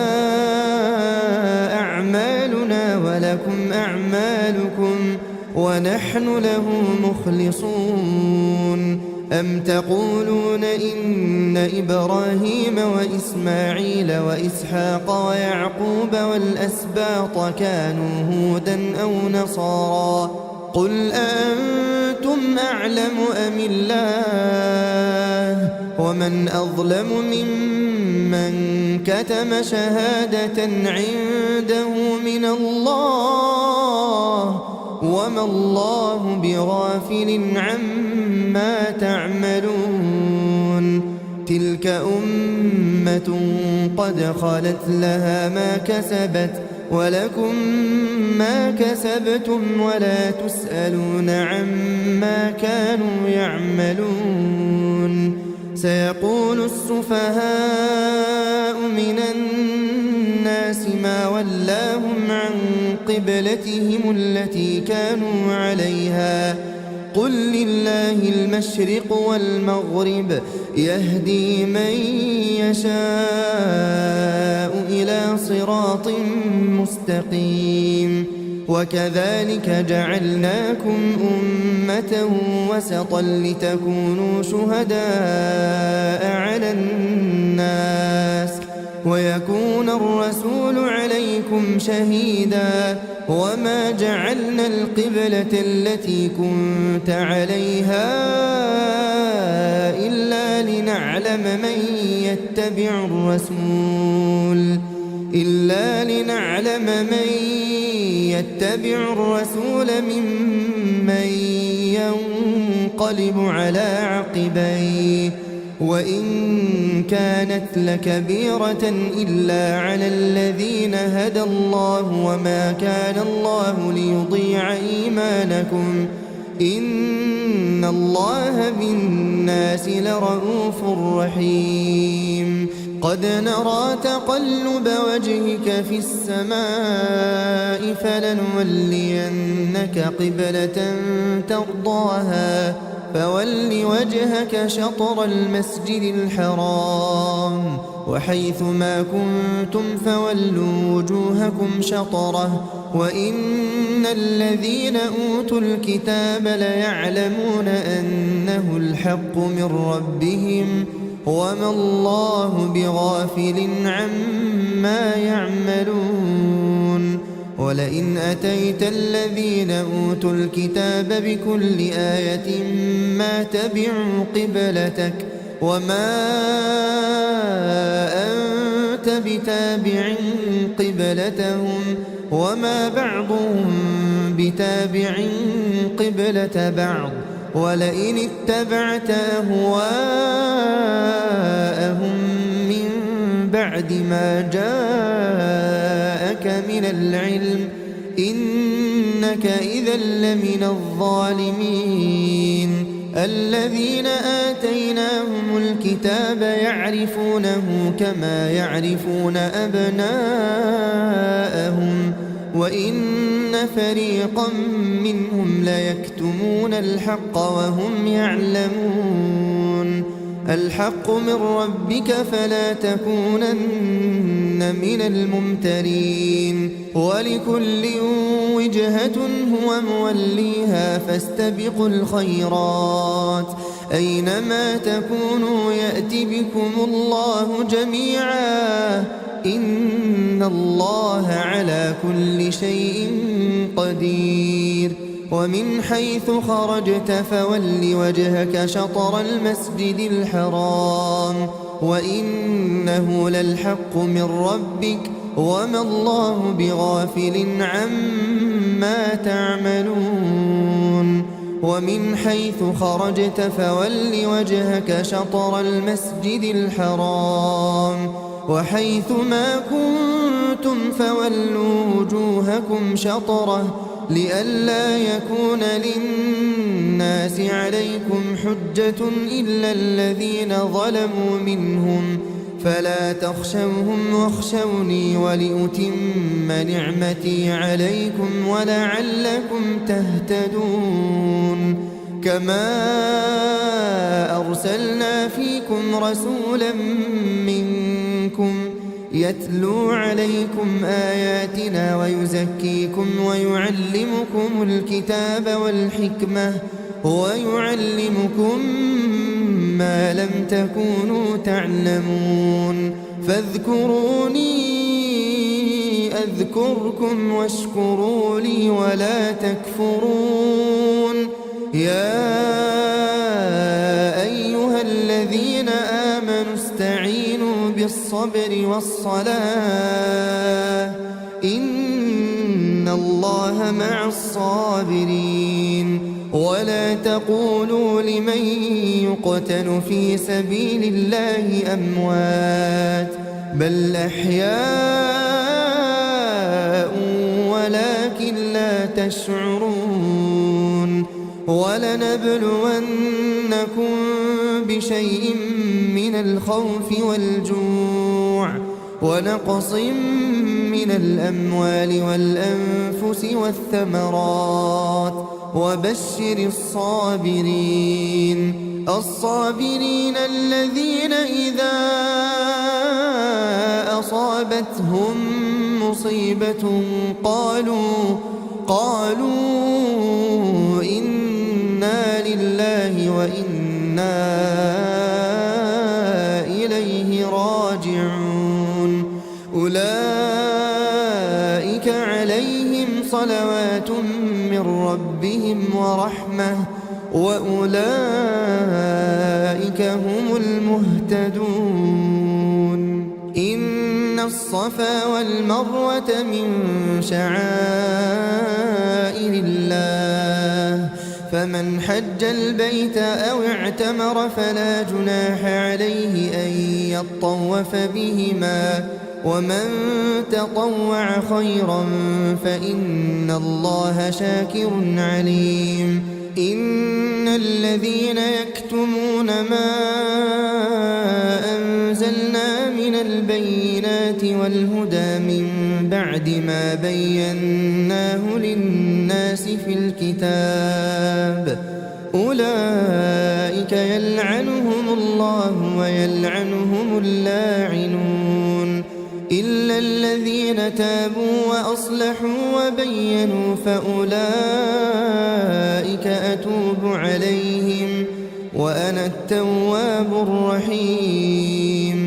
أعمالنا ولكم أعمالكم ونحن له مخلصون أم تقولون إن إبراهيم وإسماعيل وإسحاق ويعقوب والأسباط كانوا هودا أو نصارى قل أنتم أعلم أم الله ومن أظلم ممن كتم شهادة عنده من الله وما الله بغافل عما تعملون تلك أمة قد خلت لها ما كسبت ولكم ما كسبتم ولا تسألون عما كانوا يعملون سيقول السفهاء من الناس ما ولاهم عن قبلتهم التي كانوا عليها قل لله المشرق والمغرب يهدي من يشاء إلى صراط مستقيم وكذلك جعلناكم أمة وسطا لتكونوا شهداء على الناس ويكون الرسول عليكم شهيدا وما جعلنا القبلة التي كنت عليها إلا لنعلم من يتبع الرسول ممن ينقلب على عقبيه وإن كانت لكبيرة إلا على الذين هدى الله وما كان الله ليضيع إيمانكم إن الله بالناس لرؤوف رحيم قد نرى تقلب وجهك في السماء فلنولينك قبلة ترضاها فول وجهك شطر المسجد الحرام وحيث ما كنتم فولوا وجوهكم شطره وإن الذين أوتوا الكتاب ليعلمون أنه الحق من ربهم وما الله بغافل عما يعملون ولئن أتيت الذين أوتوا الكتاب بكل آية ما تبعوا قبلتك وما أنت بتابع قبلتهم وما بعضهم بتابع قبلة بعض ولئن اتبعت أهواءهم من بعد ما جاءك من العلم إنك إذا لمن الظالمين. الذين آتيناهم الكتاب يعرفونه كما يعرفون أبناءهم وإن فريقا منهم ليكتمون الحق وهم يعلمون. الحق من ربك فلا تكونن من الممترين. ولكل وجهة هو موليها فاستبقوا الخيرات أينما تكونوا يأت بكم الله جميعا إن الله على كل شيء قدير. ومن حيث خرجت فول وجهك شطر المسجد الحرام وإنه للحق من ربك وما الله بغافل عما تعملون. ومن حيث خرجت فول وجهك شطر المسجد الحرام وحيث ما كنتم فولوا وجوهكم شطره لئلا يكون للناس عليكم حجة إلا الذين ظلموا منهم فلا تخشوهم واخشوني ولأتم نعمتي عليكم ولعلكم تهتدون. كما أرسلنا فيكم رسولا منكم يتلو عليكم آياتنا ويزكيكم ويعلمكم الكتاب والحكمة ويعلمكم ما لم تكونوا تعلمون. فاذكروني أذكركم واشكروا لي ولا تكفرون. يا أيها الذين آمنوا استعينوا بالصبر والصلاة إن الله مع الصابرين. ولا تقولوا لمن يقتل في سبيل الله أموات بل أحياء ولكن لا تشعرون. ولنبلونكم بشيء من الخوف والجوع ونقص من الأموال والأنفس والثمرات وبشر الصابرين الذين إذا أصابتهم مصيبة قالوا إنا لله وإنا إليه راجعون. أولئك عليهم صلوات من ربهم ورحمة وأولئك هم المهتدون. إن الصفا والمروة من شعائر الله فمن حج البيت أو اعتمر فلا جناح عليه أن يطوف بهما ومن تطوع خيرا فإن الله شاكر عليم. إن الذين يكتمون ما أنزلنا من البينات والهدى من بعد ما بيناه للناس في الكتاب أولئك يلعنهم الله ويلعنهم اللاعنون إلا الذين تابوا وأصلحوا وبينوا فأولئك أتوب عليهم وأنا التواب الرحيم.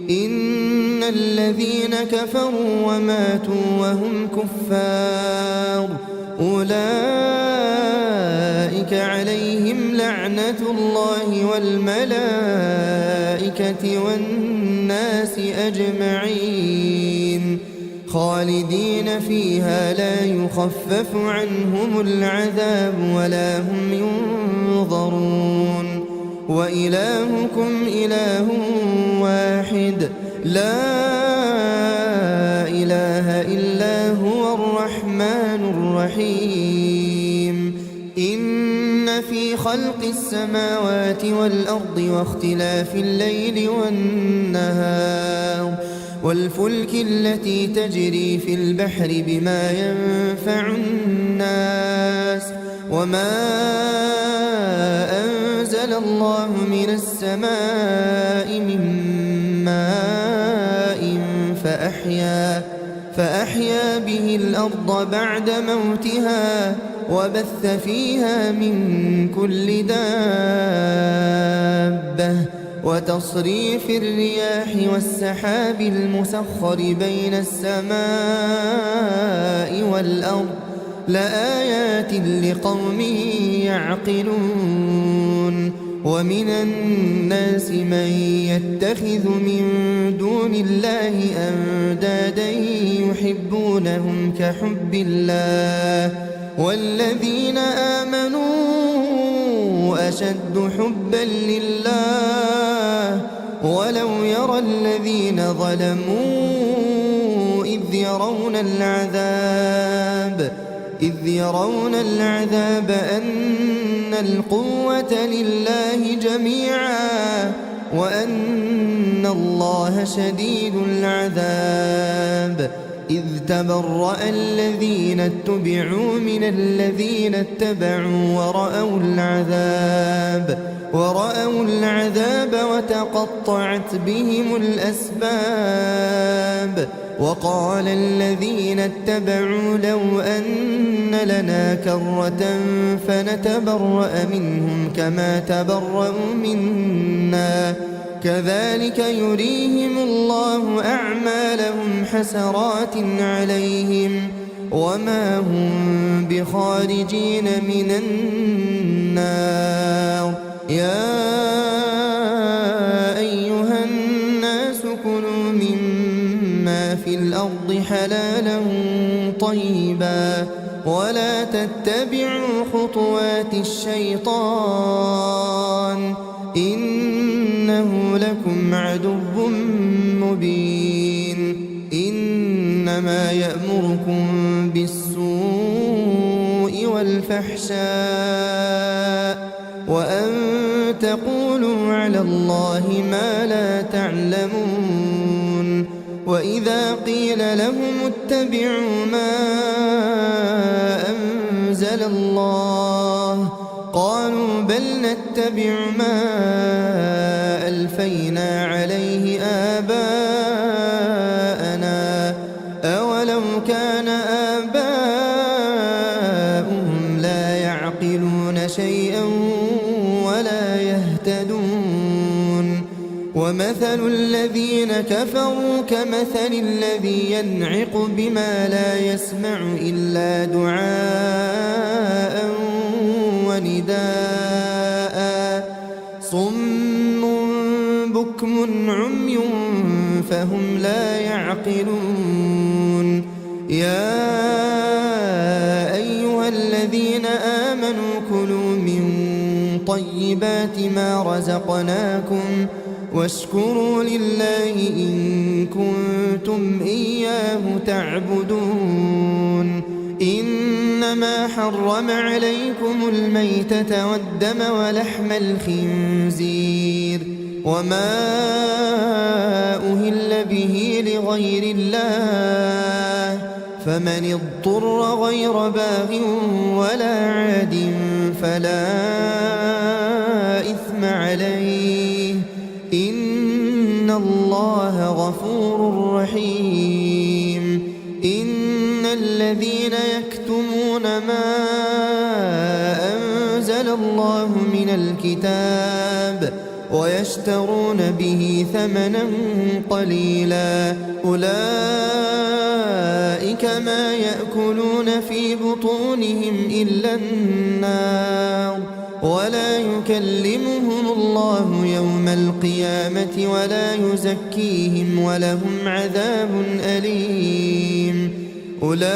إن الذين كفروا وماتوا وهم كفار أولئك عليهم لعنة نعمة الله والملائكة والناس أجمعين خالدين فيها لا يخفف عنهم العذاب ولا هم ينظرون وإلهكم إله واحد لا إله إلا هو الرحمن الرحيم إن في خلق السماوات والأرض واختلاف الليل والنهار والفلك التي تجري في البحر بما ينفع الناس وما أنزل الله من السماء من ماء فأحيا به الأرض بعد موتها وبث فيها من كل دابة وتصريف الرياح والسحاب المسخر بين السماء والأرض لآيات لقوم يعقلون ومن الناس من يتخذ من دون الله أندادا يحبونهم كحب الله والذين آمنوا أشد حبا لله ولو يرى الذين ظلموا إذ يرون العذاب أن القوة لله جميعا وأن الله شديد العذاب إذ تبرأ الذين اتبعوا من الذين اتبعوا ورأوا العذاب وتقطعت بهم الأسباب وقال الذين اتبعوا لو أن لنا كرة فنتبرأ منهم كما تبرأوا منا كذلك يريهم الله أعمالهم حسرات عليهم وما هم بخارجين من النار يا أيها الناس كلوا مما في الأرض حلالا طيبا ولا تتبعوا خطوات الشيطان إنه لكم عدو مبين إنما يأمركم بالسوء والفحشاء وأن تقولوا على الله ما لا تعلمون وإذا قيل لهم اتبعوا ما أنزل الله قالوا بل نتبع ما ألفينا عليه آباءنا أولو كان آباؤهم لا يعقلون شيئا ولا يهتدون ومثل الذين كفروا كمثل الذي ينعق بما لا يسمع إلا دعاء ونداء صم بكم عمي فهم لا يعقلون يا أيها الذين آمنوا كلوا من طيبات ما رزقناكم واشكروا لله إن كنتم إياه تعبدون إنما حرم عليكم الميتة والدم ولحم الخنزير وما أهل به لغير الله فمن اضطر غير باغ ولا عاد فلا إثم عليه إن الله غفور رحيم إن الذين يكتمون ما أنزل الله من الكتاب ويشترون به ثمنا قليلا أولئك ما يأكلون في بطونهم إلا النار ولا يكلمهم الله يوم القيامة ولا يزكيهم ولهم عذاب أليم. أولئك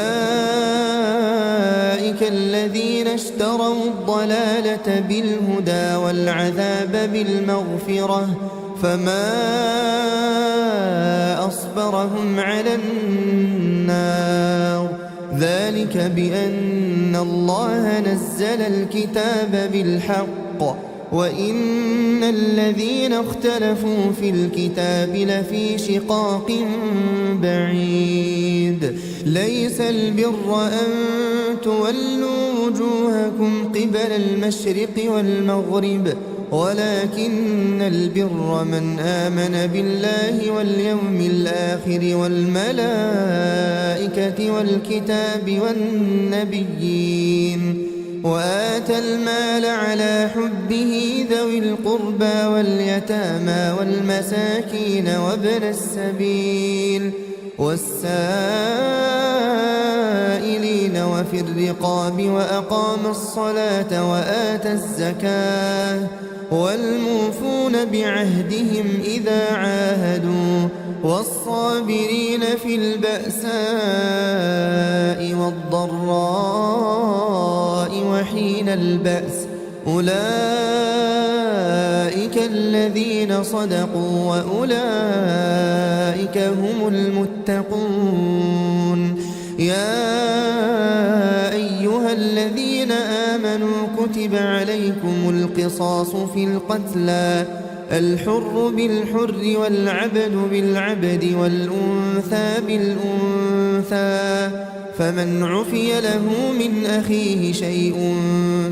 الذين اشتروا الضلالة بالهدى والعذاب بالمغفرة فما أصبرهم على النار. ذلك بأن الله نزل الكتاب بالحق وإن الذين اختلفوا في الكتاب لفي شقاق بعيد. ليس البر أن تولوا وجوهكم قبل المشرق والمغرب ولكن البر من آمن بالله واليوم الآخر والملائكة والكتاب والنبيين وآتى المال على حبه ذوي القربى واليتامى والمساكين وابن السبيل والسائلين وفي الرقاب وأقام الصلاة وآتى الزكاة والموفون بعهدهم إذا عاهدوا والصابرين في البأساء والضراء وحين البأس أولئك الذين صدقوا وأولئك هم المتقون. يا أيها الذين آمنوا كتب عليكم القصاص في القتلى الحر بالحر والعبد بالعبد والأنثى بالأنثى فمن عفي له من أخيه شيء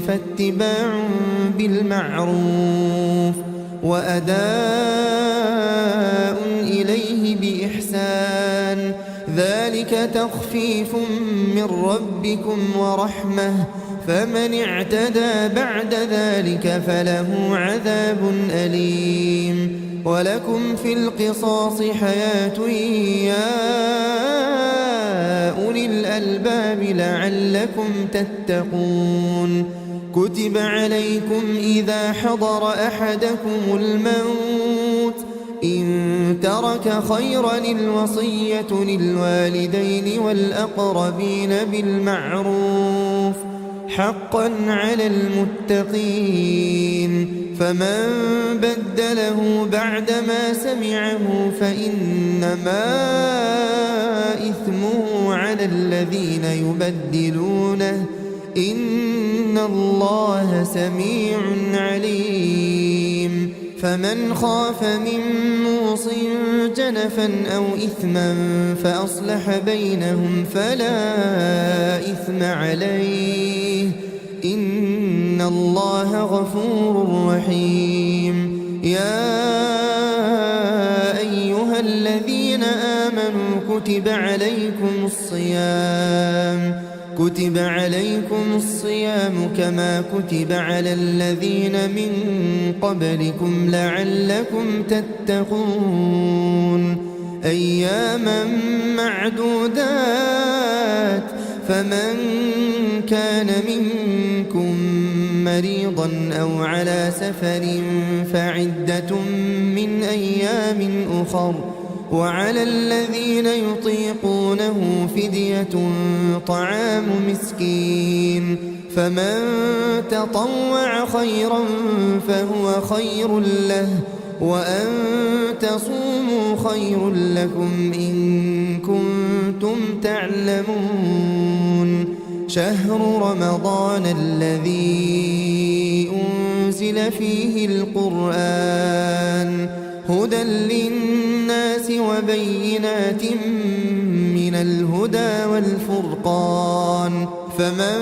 فاتباع بالمعروف وأداء إليه بإحسان ذلك تخفيف من ربكم ورحمة فمن اعتدى بعد ذلك فله عذاب أليم. ولكم في القصاص حياة يا أولي الألباب لعلكم تتقون. كتب عليكم إذا حضر أحدكم الموت إن ترك خيرا الوصية للوالدين والأقربين بالمعروف حقا على المتقين. فمن بدله بعدما سمعه فإنما إثمه على الذين يبدلونه إن الله سميع عليم. فمن خاف من موص جنفا أو إثما فأصلح بينهم فلا إثم عليه إن الله غفور رحيم. يا أيها الذين آمنوا كتب عليكم الصيام كما كتب على الذين من قبلكم لعلكم تتقون. أياما معدودات فمن كان منكم مريضا أو على سفر فعدة من أيام أخر وعلى الذين يطيقونه فدية طعام مسكين فمن تطوع خيرا فهو خير له وأن تصوموا خير لكم إن كنتم تعلمون. شهر رمضان الذي أنزل فيه القرآن هدى للناس وبينات من الهدى والفرقان فمن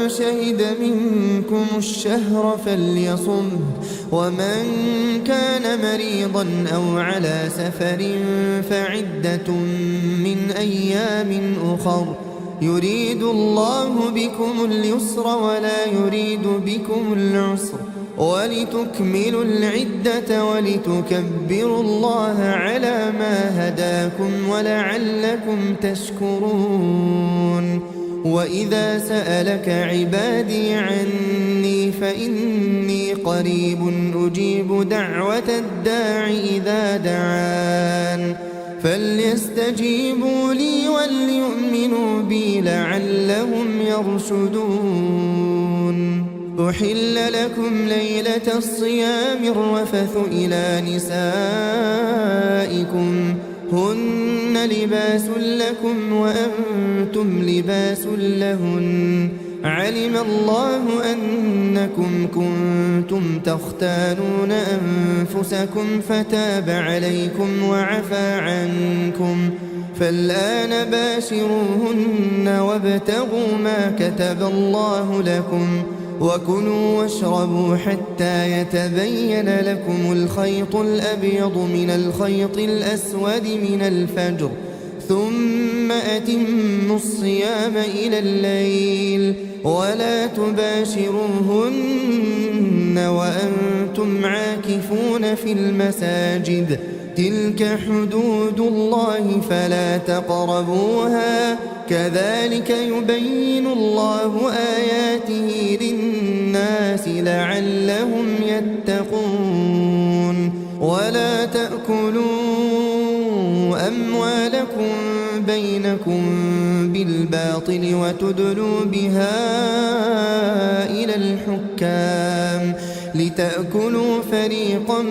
شهد منكم الشهر فليصمه ومن كان مريضا أو على سفر فعدة من أيام أخر يريد الله بكم اليسر ولا يريد بكم العسر ولتكملوا العدة ولتكبروا الله على ما هداكم ولعلكم تشكرون. وإذا سألك عبادي عني فإني قريب أجيب دعوة الداع إذا دعان فليستجيبوا لي وليؤمنوا بي لعلهم يرشدون. أحل لكم ليلة الصيام الرفث إلى نسائكم هن لباس لكم وأنتم لباس لهن علم الله أنكم كنتم تختانون أنفسكم فتاب عليكم وعفى عنكم فالآن باشروهن وابتغوا ما كتب الله لكم وكلوا واشربوا حتى يتبين لكم الخيط الأبيض من الخيط الأسود من الفجر ثم أتموا الصيام إلى الليل ولا تباشروهن وأنتم عاكفون في المساجد تلك حدود الله فلا تقربوها كذلك يبين الله آياته للناس لعلهم يتقون. ولا تأكلوا أموالكم بينكم بالباطل وتدلوا بها إلى الحكام لتأكلوا فريقا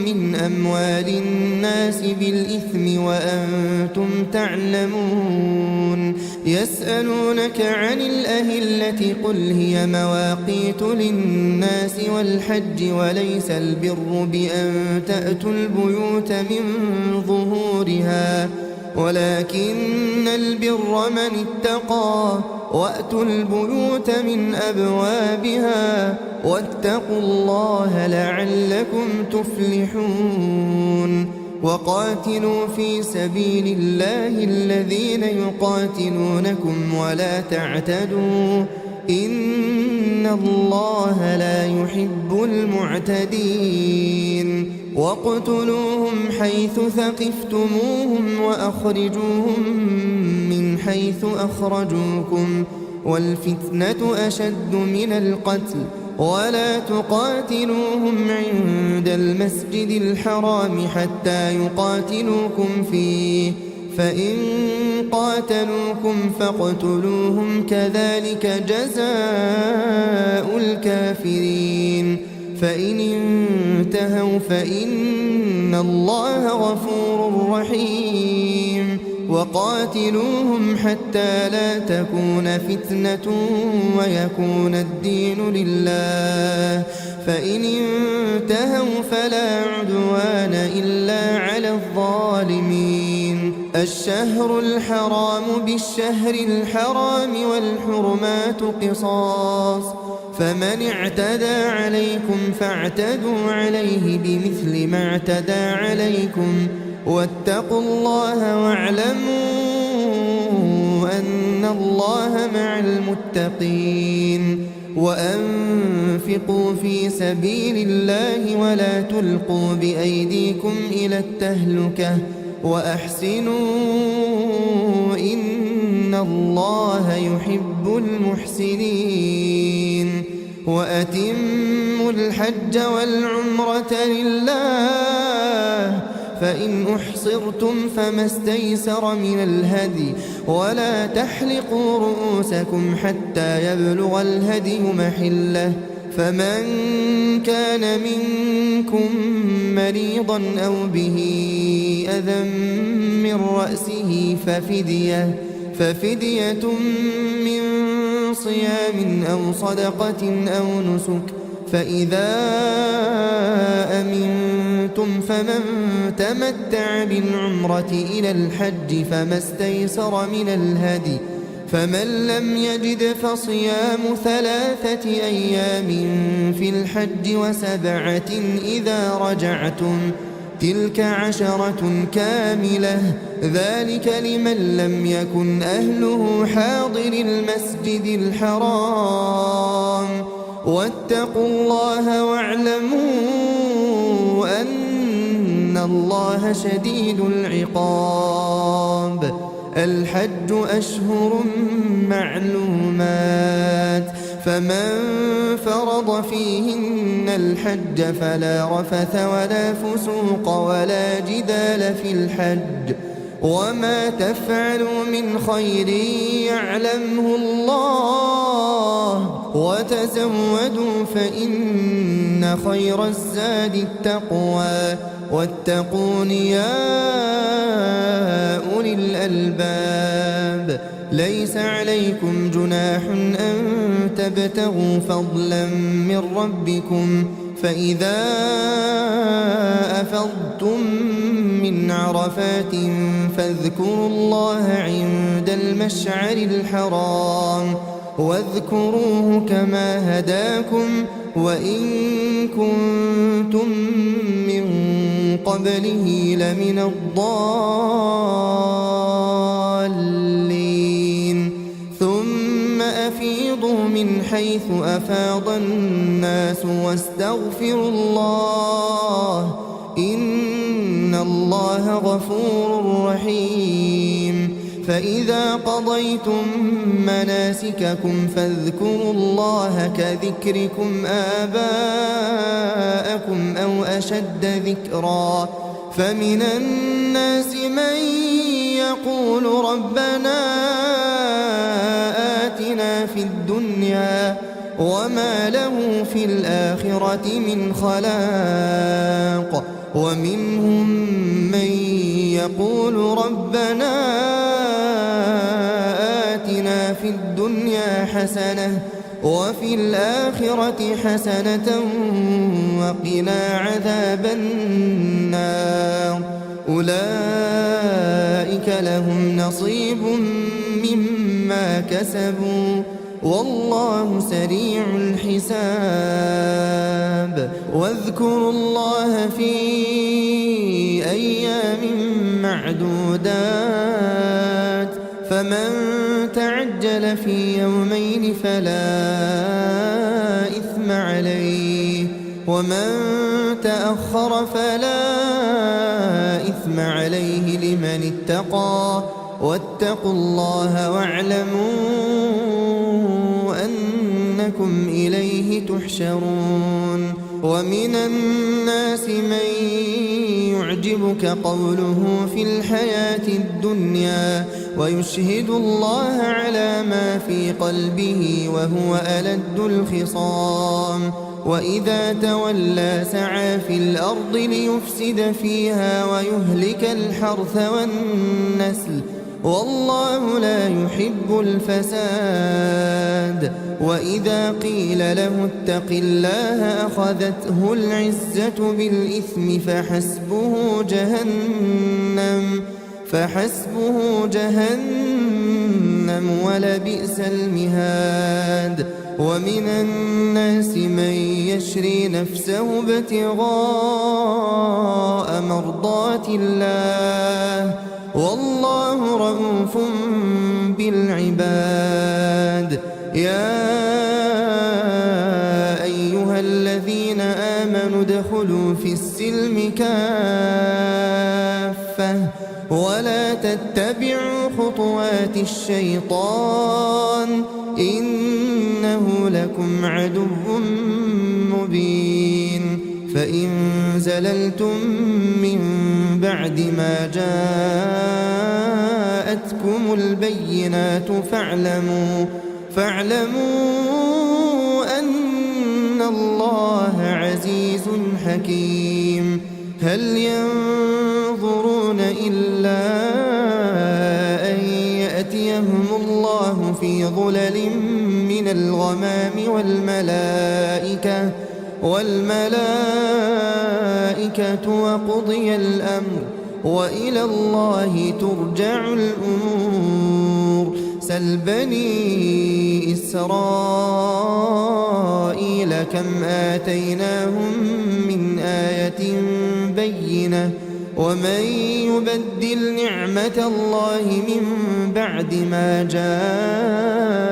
من أموال الناس بالإثم وأنتم تعلمون. يسألونك عن الأهلة قل هي مواقيت للناس والحج وليس البر بأن تأتوا البيوت من ظهورها ولكن البر من اتقى وأتوا البيوت من أبوابها واتقوا الله لعلكم تفلحون. وقاتلوا في سبيل الله الذين يقاتلونكم ولا تعتدوا إن الله لا يحب المعتدين. واقتلوهم حيث ثقفتموهم وأخرجوهم من حيث أخرجوكم والفتنة أشد من القتل ولا تقاتلوهم عند المسجد الحرام حتى يقاتلوكم فيه فإن قاتلوكم فاقتلوهم كذلك جزاء الكافرين. فإن انتهوا فإن الله غفور رحيم. وقاتلوهم حتى لا تكون فتنة ويكون الدين لله فإن انتهوا فلا عدوان إلا على الظالمين. الشهر الحرام بالشهر الحرام والحرمات قصاص فمن اعتدى عليكم فاعتدوا عليه بمثل ما اعتدى عليكم واتقوا الله واعلموا أن الله مع المتقين. وأنفقوا في سبيل الله ولا تلقوا بأيديكم إلى التهلكة وأحسنوا إن الله يحب المحسنين. وأتموا الحج والعمرة لله فإن أحصرتم فما استيسر من الهدي ولا تحلقوا رؤوسكم حتى يبلغ الهدي محله فمن كان منكم مريضا أو به أذى من رأسه ففدية من صيام أو صدقة أو نسك فإذا أمنتم فمن تمتع بالعمرة إلى الحج فما استيسر من الهدي فمن لم يجد فصيام 3 أيام في الحج و7 إذا رجعتم تلك 10 كاملة ذلك لمن لم يكن أهله حاضر المسجد الحرام. واتقوا الله واعلموا أن الله شديد العقاب. الحج أشهر معلومات فمن فرض فيهن الحج فلا رفث ولا فسوق ولا جدال في الحج وما تفعلوا من خير يعلمه الله وتزودوا فإن خير الزاد التقوى واتقون يا أولي الألباب ليس عليكم جناح أن تبتغوا فضلا من ربكم فإذا أفضتم من عرفات فاذكروا الله عند المشعر الحرام واذكروه كما هداكم وإن كنتم من قبله لمن الضالين ثم أفيضوا من حيث أفاض الناس واستغفروا الله إن الله غفور رحيم فإذا قضيتم مناسككم فاذكروا الله كذكركم آباءكم أو أشد ذكرا فمن الناس من يقول ربنا آتنا في الدنيا وما له في الآخرة من خلاق ومنهم من يقول ربنا آتنا في الدنيا حسنة وفي الآخرة حسنة وقنا عذاب النار أولئك لهم نصيب مما كسبوا والله سريع الحساب واذكروا الله في أيام معدودات فمن تعجل في يومين فلا إثم عليه ومن تأخر فلا إثم عليه لمن اتقى واتقوا الله واعلموا أنكم إليه تحشرون ومن الناس من يعجبك قوله في الحياة الدنيا ويشهد الله على ما في قلبه وهو ألد الخصام وإذا تولى سعى في الأرض ليفسد فيها ويهلك الحرث والنسل والله لا يحب الفساد وإذا قيل له اتق الله أخذته العزة بالإثم فحسبه جهنم ولبئس المهاد ومن الناس من يشري نفسه ابتغاء مرضات الله والله رؤوف بالعباد يا أيها الذين آمنوا ادخلوا في السلم كافة ولا تتبعوا خطوات الشيطان إنه لكم عدو مبين فإن زللتم من بعد ما جاءتكم البينات فاعلموا أن الله عزيز حكيم هل ينظرون إلا أن يأتيهم الله في ظلل من الغمام والملائكة وقضي الأمر وإلى الله ترجع الأمور سل بني إسرائيل كم آتيناهم من آية بينة ومن يبدل نعمة الله من بعد ما جاءته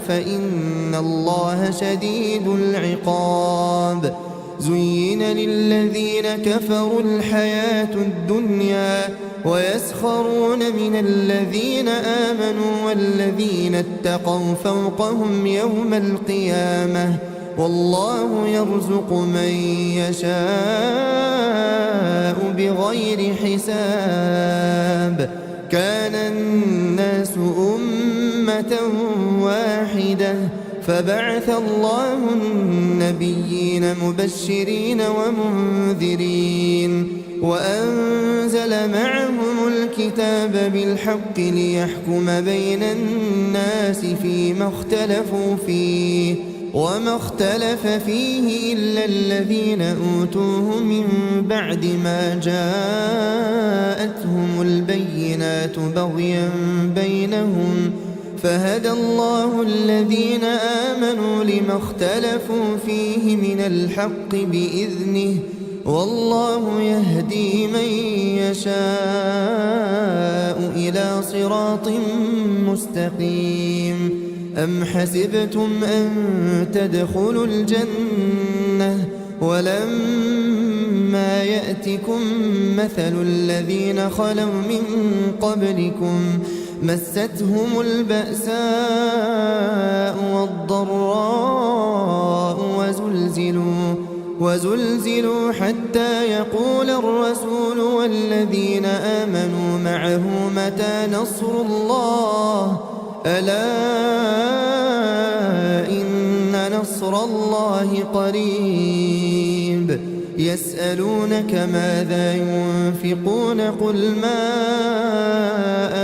فإن الله شديد العقاب زين للذين كفروا الحياة الدنيا ويسخرون من الذين آمنوا والذين اتقوا فوقهم يوم القيامة والله يرزق من يشاء بغير حساب. كان الناس أمة واحدة فبعث الله النبيين مبشرين ومنذرين وأنزل معهم الكتاب بالحق ليحكم بين الناس فيما اختلفوا فيه وما اختلف فيه إلا الذين أوتوه من بعد ما جاءتهم البينات بغيا بينهم فهدى الله الذين آمنوا لما اختلفوا فيه من الحق بإذنه والله يهدي من يشاء إلى صراط مستقيم. أم حسبتم أن تدخلوا الجنة ولما يأتكم مثل الذين خلوا من قبلكم مستهم البأساء والضراء وزلزلوا حتى يقول الرسول والذين آمنوا معه متى نصر الله ألا إن نصر الله قريب. يسألونك ماذا ينفقون قل ما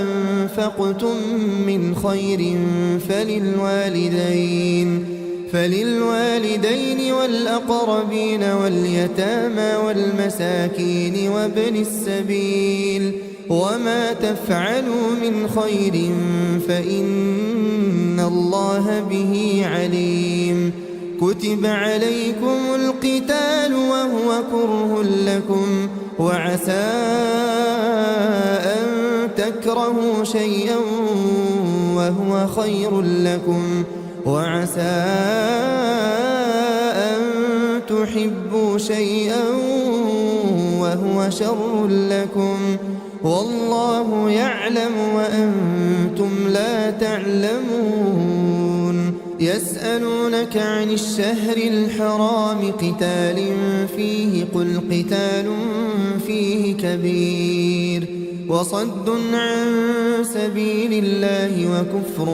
أنفقتم من خير فللوالدين والأقربين واليتامى والمساكين وابن السبيل وما تفعلوا من خير فإن الله به عليم. كتب عليكم القتال وهو كره لكم وعسى أن تكرهوا شيئا وهو خير لكم وعسى أن تحبوا شيئا وهو شر لكم والله يعلم وأنتم لا تعلمون. يسألونك عن الشهر الحرام قتال فيه قل قتال فيه كبير وصد عن سبيل الله وكفر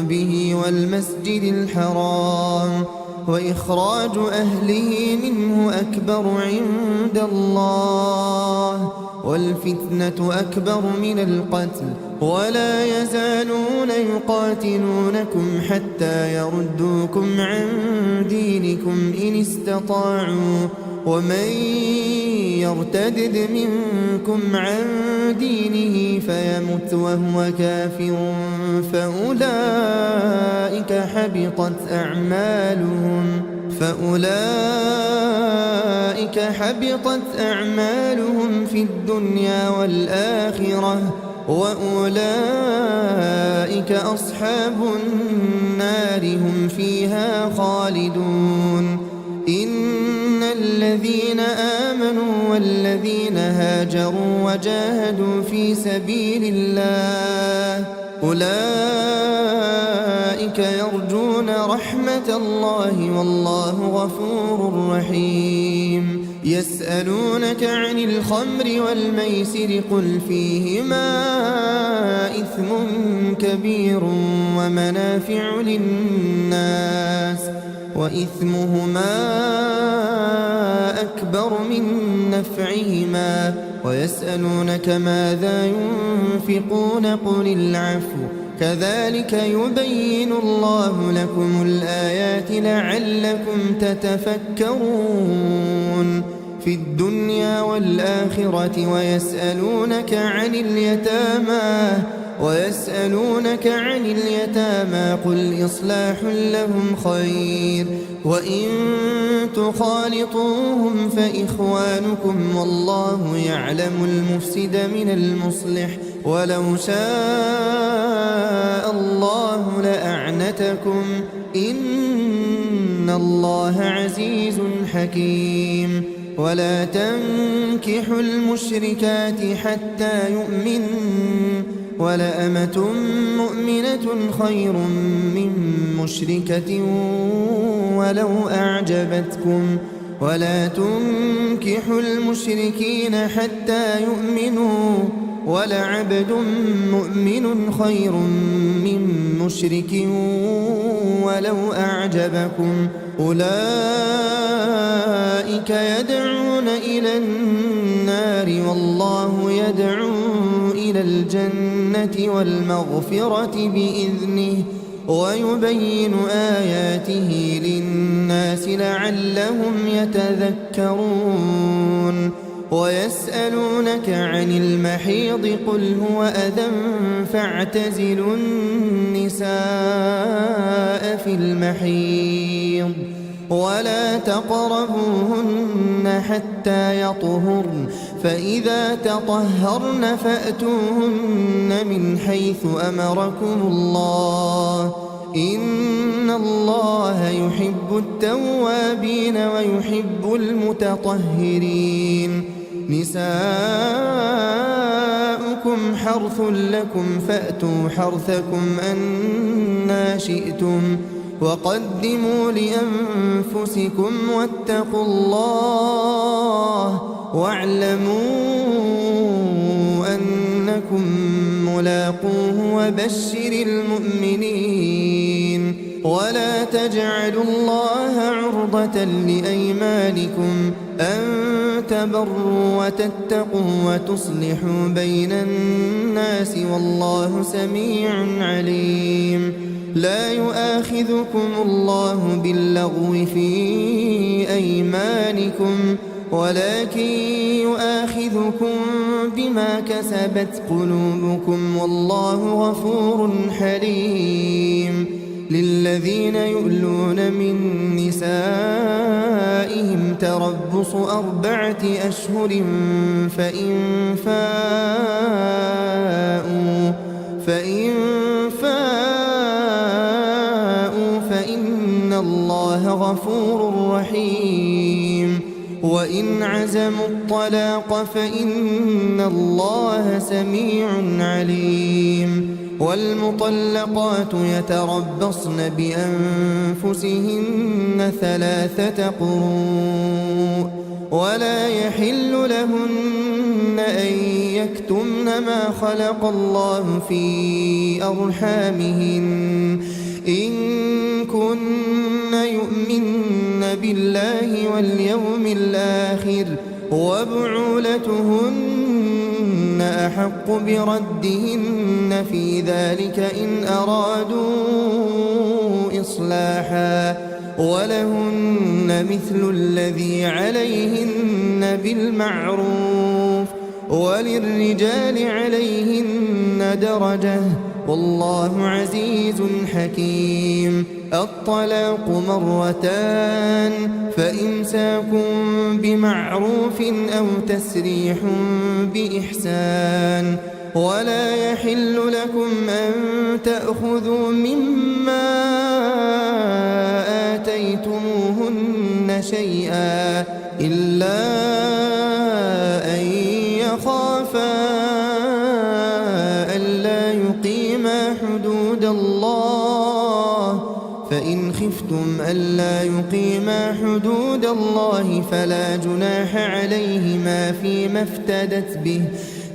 به والمسجد الحرام وإخراج أهله منه أكبر عند الله والفتنة أكبر من القتل ولا يزالون يقاتلونكم حتى يردوكم عن دينكم إن استطاعوا ومن يرتدد منكم عن دينه فيمت وهو كافر فأولئك حبطت أعمالهم في الدنيا والآخرة وأولئك أصحاب النار هم فيها خالدون. إن الذين آمنوا والذين هاجروا وجاهدوا في سبيل الله أولئك يرجون رحمة الله والله غفور رحيم. يسألونك عن الخمر والميسر قل فيهما إثم كبير ومنافع للناس وإثمهما أكبر من نفعهما ويسألونك ماذا ينفقون قل العفو كذلك يبين الله لكم الآيات لعلكم تتفكرون في الدنيا والآخرة. ويسألونك عن اليتامى قل إصلاح لهم خير وإن تخالطوهم فإخوانكم والله يعلم المفسد من المصلح ولو شاء الله لأعنتكم إن الله عزيز حكيم. ولا تنكحوا المشركات حتى يؤمنوا ولأمة مؤمنة خير من مشركة ولو أعجبتكم ولا تنكحوا المشركين حتى يؤمنوا ولعبد مؤمن خير من مشرك ولو أعجبكم أولئك يدعون إلى النار والله يدعو إلى الجنة والمغفرة بإذنه ويبين آياته للناس لعلهم يتذكرون ويسألونك عن المحيض قل هو أذى فاعتزلوا النساء في المحيض ولا تقربوهن حتى يطهرن فإذا تطهرن فأتوهن من حيث أمركم الله إن الله يحب التوابين ويحب المتطهرين نساؤكم حرث لكم فأتوا حرثكم أنى شئتم وقدموا لأنفسكم واتقوا الله واعلموا أنكم ملاقوه وبشر المؤمنين ولا تجعلوا الله عرضة لأيمانكم أن تبروا وتتقوا وتصلحوا بين الناس والله سميع عليم لا يؤاخذكم الله باللغو في أيمانكم ولكن يؤاخذكم بما كسبت قلوبكم والله غفور حليم للذين يؤلون من نسائهم تربص 4 أشهر فإن فاءوا فإن الله غفور رحيم وإن عزموا الطلاق فإن الله سميع عليم والمطلقات يتربصن بأنفسهن 3 قروء ولا يحل لهن أن يكتمن ما خلق الله في أرحامهن إن كن يؤمن بالله واليوم الآخر وبعولتهن أحق بردهن في ذلك إن أرادوا إصلاحا ولهن مثل الذي عليهن بالمعروف وللرجال عليهن درجة والله عزيز حكيم الطلاق 2 فإمساك بمعروف أو تسريح بإحسان ولا يحل لكم أن تأخذوا مما آتيتموهن شيئا إلا أن يخافا ألا يقيما حدود الله فإن خفتم ألا يقيما حدود الله فلا جناح عليهما فيما افتدت به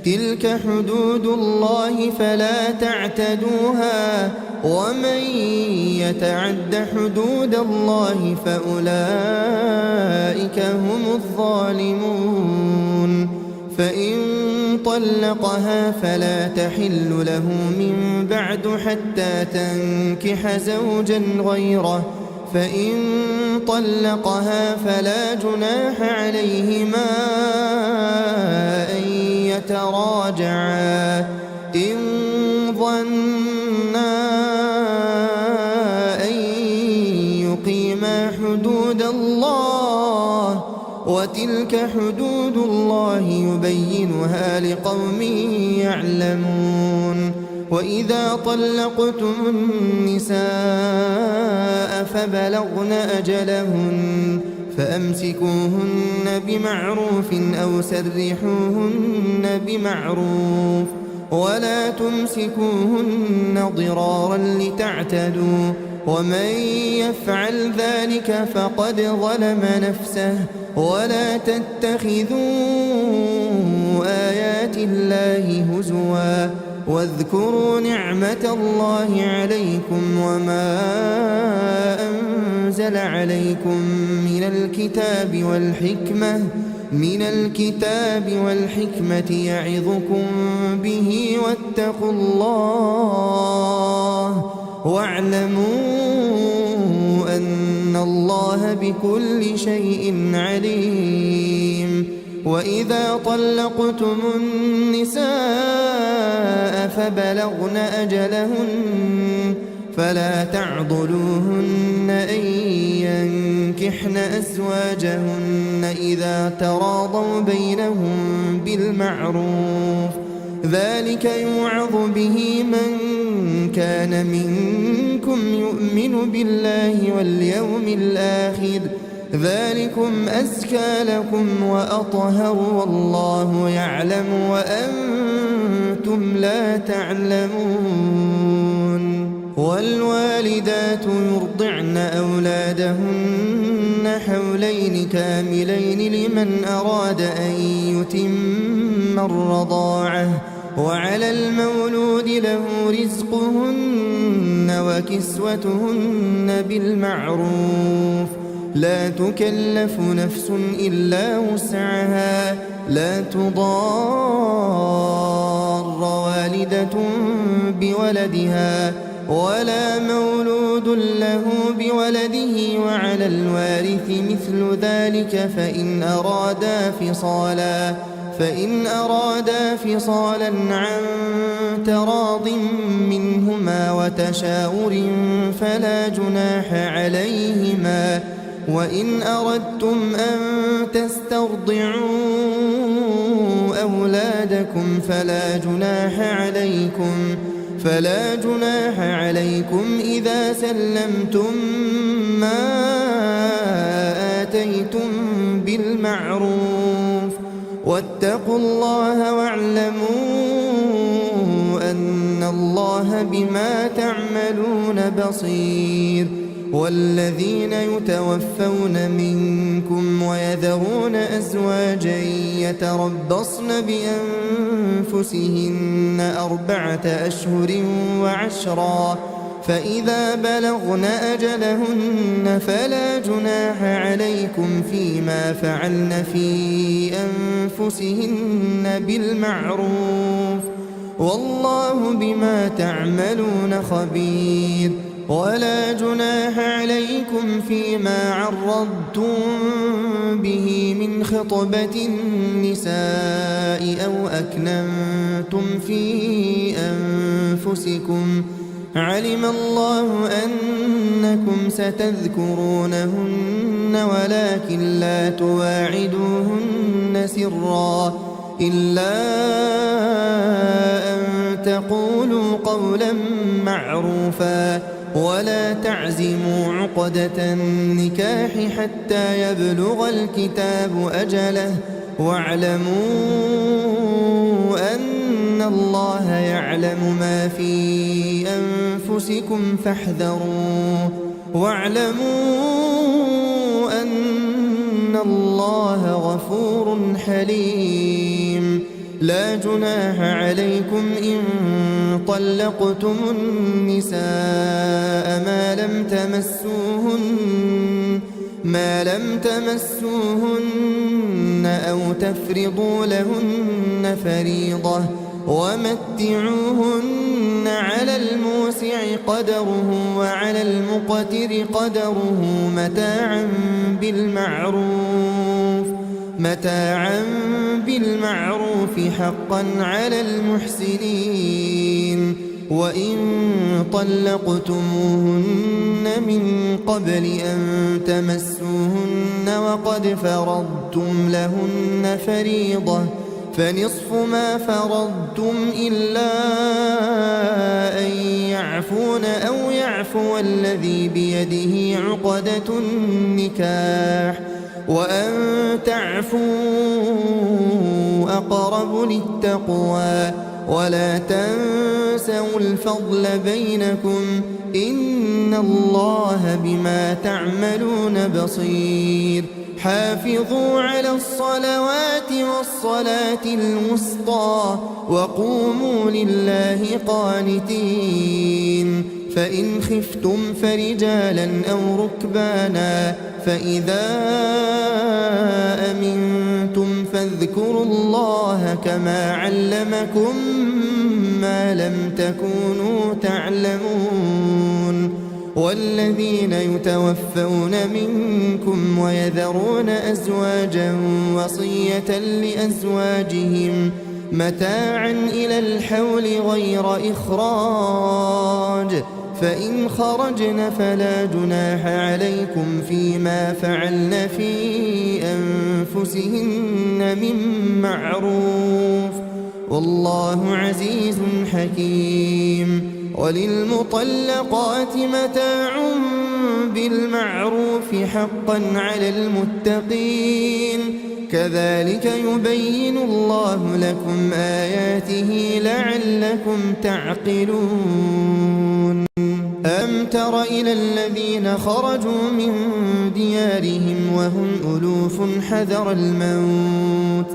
تلك حدود الله فلا تعتدوها ومن يتعد حدود الله فأولئك هم الظالمون فإن طلقها فلا تحل له من بعد حتى تنكح زوجا غيره فإن طلقها فلا جناح عليهما أن يتراجعا إن ظنا أن يقيما حدود الله وتلك حدود الله يبينها لقوم يعلمون وإذا طلقتم النساء فبلغن أجلهن فأمسكوهن بمعروف أو سرحوهن بمعروف ولا تمسكوهن ضرارا لتعتدوا ومن يفعل ذلك فقد ظلم نفسه ولا تتخذوا آيات الله هزوا واذكروا نعمة الله عليكم وما أنزل عليكم من الكتاب والحكمة يعظكم به واتقوا الله واعلموا أن الله بكل شيء عليم. وإذا طلقتم النساء فبلغن أجلهن فلا تعضلوهن أن ينكحن أزواجهن إذا تراضوا بينهم بالمعروف ذلك يوعظ به من كان منكم يؤمن بالله واليوم الآخر ذلكم أزكى لكم وأطهر والله يعلم وأنتم لا تعلمون. والوالدات يرضعن أولادهن حولين كاملين لمن أراد أن يتم الرضاعة وعلى المولود له رزقهن وكسوتهن بالمعروف لا تكلف نفس إلا وسعها لا تضار والدة بولدها ولا مولود له بولده وعلى الوارث مثل ذلك فإن أرادا فصالا عن تراض منهما وتشاور فلا جناح عليهما وإن أردتم أن تسترضعوا أولادكم فلا جناح عليكم إذا سلمتم ما آتيتم بالمعروف واتقوا الله واعلموا أن الله بما تعملون بصير. والذين يتوفون منكم ويذرون أزواجا يتربصن بأنفسهن 4 أشهر وعشرا فإذا بلغن أجلهن فلا جناح عليكم فيما فعلن في أنفسهن بالمعروف والله بما تعملون خبير. ولا جناح عليكم فيما عرضتم به من خطبة النساء أو أكننتم في أنفسكم علم الله أنكم ستذكرونهن ولكن لا تواعدوهن سرا إلا أن تقولوا قولا معروفا ولا تعزموا عقدة النكاح حتى يبلغ الكتاب أجله واعلموا أن الله يعلم ما في أنفسكم فاحذروه واعلموا أن الله غفور حليم. لا جناح عليكم إن طلقتم النساء ما لم تمسوهن أو تفرضوا لهن فريضة ومتعوهن على الموسع قدره وعلى المقتر قدره متاعا بالمعروف حقا على المحسنين. وإن طلقتموهن من قبل أن تمسوهن وقد فرضتم لهن فريضة فنصف ما فرضتم إلا أن يعفون أو يعفو الذي بيده عقدة النكاح وأن تعفوا أقرب للتقوى ولا تنسوا الفضل بينكم إن الله بما تعملون بصير حافظوا على الصلوات والصلاة الوسطى وقوموا لله قانتين فإن خفتم فرجالا أو ركبانا فإذا أمنتم فاذكروا الله كما علمكم ما لم تكونوا تعلمون والذين يتوفون منكم ويذرون أزواجا وصية لأزواجهم متاعا إلى الحول غير إخراج فإن خرجن فلا جناح عليكم فيما فعلن في أنفسهن من معروف والله عزيز حكيم وللمطلقات متاع بالمعروف حقا على المتقين كذلك يبين الله لكم آياته لعلكم تعقلون ألم تر إلى الذين خرجوا من ديارهم وهم ألوف حذر الموت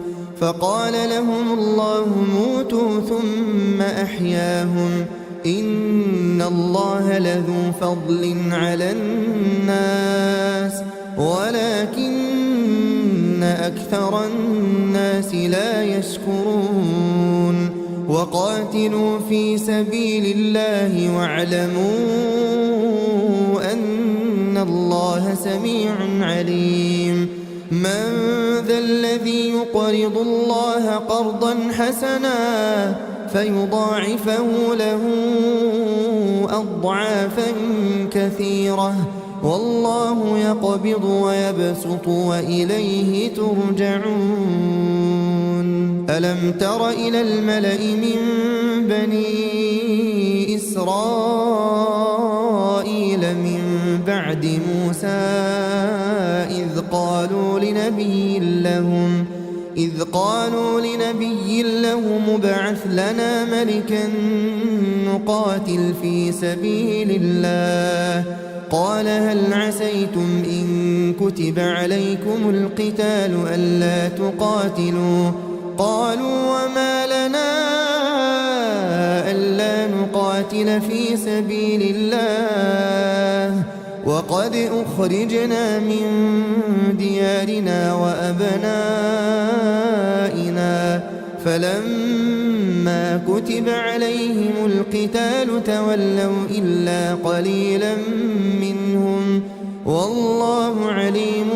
فقال لهم الله موتوا ثم أحياهم إن الله لذو فضل على الناس ولكن أكثر الناس لا يشكرون وقاتلوا في سبيل الله واعلموا أن الله سميع عليم من ذا الذي يقرض الله قرضا حسنا فيضاعفه له أضعافا كثيرة والله يقبض ويبسط وإليه ترجعون ألم تر إلى الملأ من بني إسرائيل من بعد موسى إذ قالوا لنبي لهم ابعث لنا ملكا نقاتل في سبيل الله قال هل عسيتم إن كتب عليكم القتال ألا تقاتلوا قالوا وما لنا ألا نقاتل في سبيل الله وقد أخرجنا من ديارنا وأبنائنا فلما كتب عليهم القتال تولوا إلا قليلا منهم والله عليم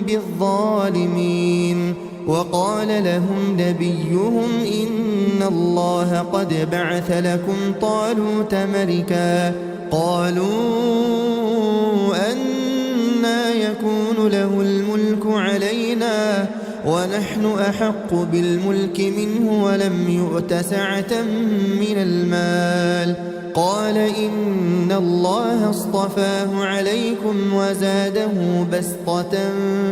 بالظالمين وقال لهم نبيهم إن الله قد بعث لكم طالوت ملكا قالوا أنى يكون له الملك علينا ونحن أحق بالملك منه ولم يؤت سعة من المال قال إن الله اصطفاه عليكم وزاده بسطة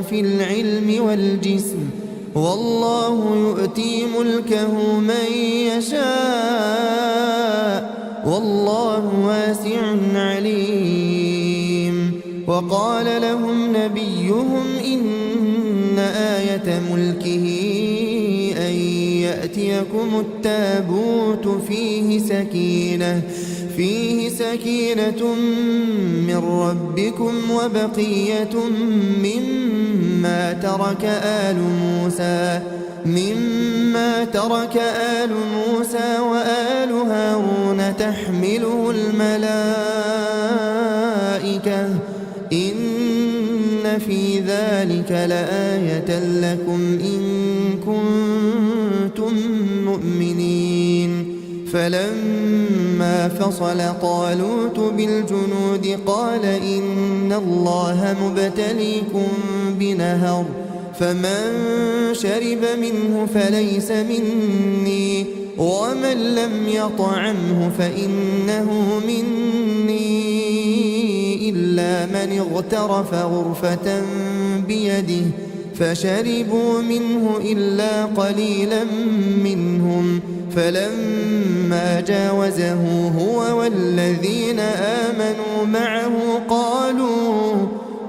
في العلم والجسم والله يؤتي ملكه من يشاء والله واسع عليم وقال لهم نبيهم إن آية ملكه أن يأتيكم التابوت فيه سكينة من ربكم وبقية مما ترك آل موسى وآل هارون تحمله الملائكة إن في ذلك لآية لكم إن كنتم مؤمنين فلما فصل طالوت بالجنود قال إن الله مبتليكم بنهر فمن شرب منه فليس مني ومن لم يطعمه فإنه مني إلا من اغترف غرفة بيده فشربوا منه إلا قليلا منهم فلما جاوزه هو والذين آمنوا معه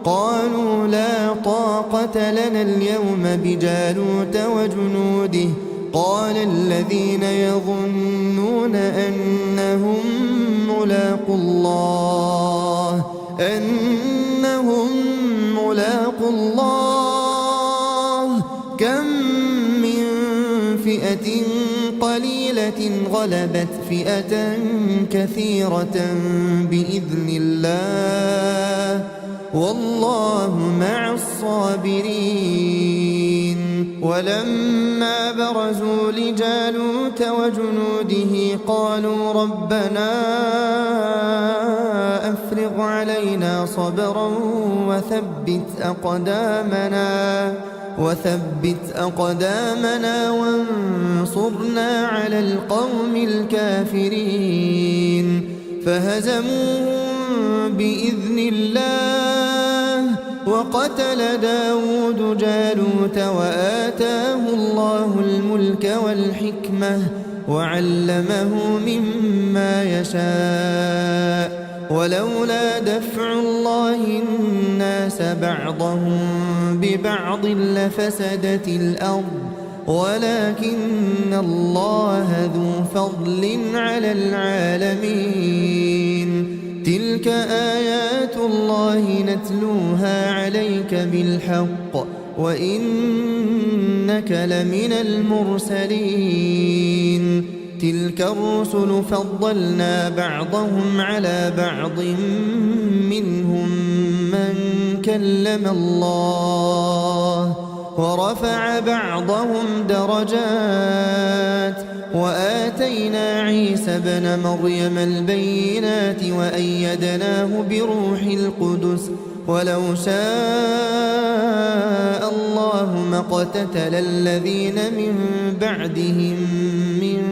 قالوا لا طاقة لنا اليوم بجالوت وجنوده قال الذين يظنون أنهم ملاقو الله كم من فئة قليلة غلبت فئة كثيرة بإذن الله والله مع الصابرين. ولما برزوا لجالوت وجنوده قالوا ربنا أفرغ علينا صبرا وثبت أقدامنا وانصرنا على القوم الكافرين فهزموهم بإذن الله وقتل داود جالوت وآتاه الله الملك والحكمة وعلمه مما يشاء ولولا دفع الله الناس بعضهم ببعض لفسدت الأرض ولكن الله ذو فضل على العالمين. تلك آيات الله نتلوها عليك بالحق وإنك لمن المرسلين. تلك الرسل فضلنا بعضهم على بعض منهم من كلم الله ورفع بعضهم درجات وآتينا عيسى ابن مريم البينات وأيدناه بروح القدس ولو شاء الله ما اقتتل الذين من بعدهم من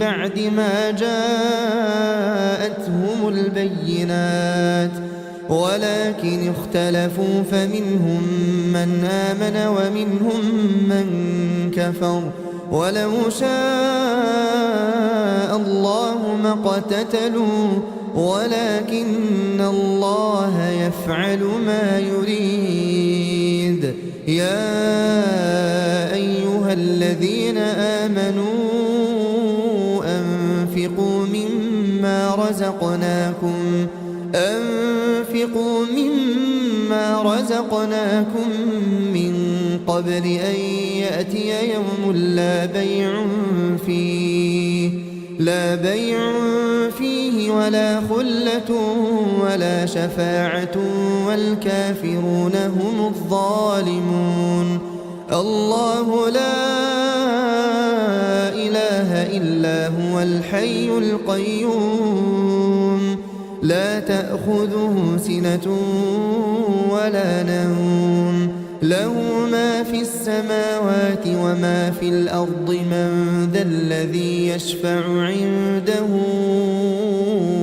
بعد ما جاءتهم البينات ولكن اختلفوا فمنهم من آمن ومنهم من كفر ولو شاء الله ما اقتتلوا ولكن الله يفعل ما يريد. يا أيها الذين آمنوا أنفقوا مما رزقناكم من قبل أن يأتي يوم لا بيع فيه ولا خلة ولا شفاعة والكافرون هم الظالمون. الله لا إله إلا هو الحي القيوم لا تأخذه سنة ولا نوم له ما في السماوات وما في الأرض من ذا الذي يشفع عنده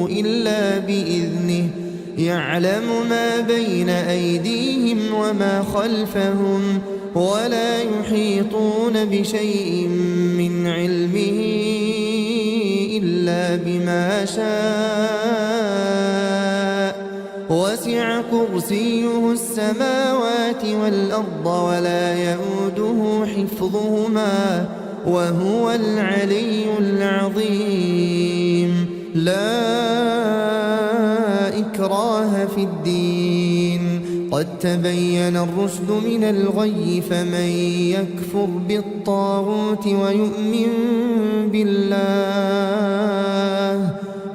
إلا بإذنه يعلم ما بين أيديهم وما خلفهم ولا يحيطون بشيء من علمه إلا بما شاء وسع كرسيه السماوات والأرض ولا يؤوده حفظهما وهو العلي العظيم. لا إكراه في الدين قد تبين الرشد من الغي فمن يكفر بالطاغوت ويؤمن بالله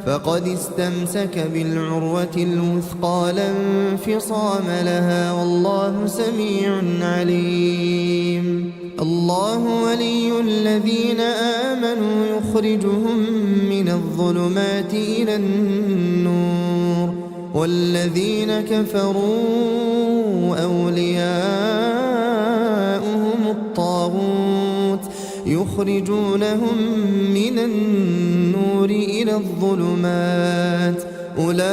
فقد استمسك بالعروة الوثقى لا انفصام لها والله سميع عليم. الله ولي الذين آمنوا يخرجهم من الظلمات إلى النور والذين كفروا أولياؤهم الطاغوت يخرجونهم من النور إلى الظلمات أولئك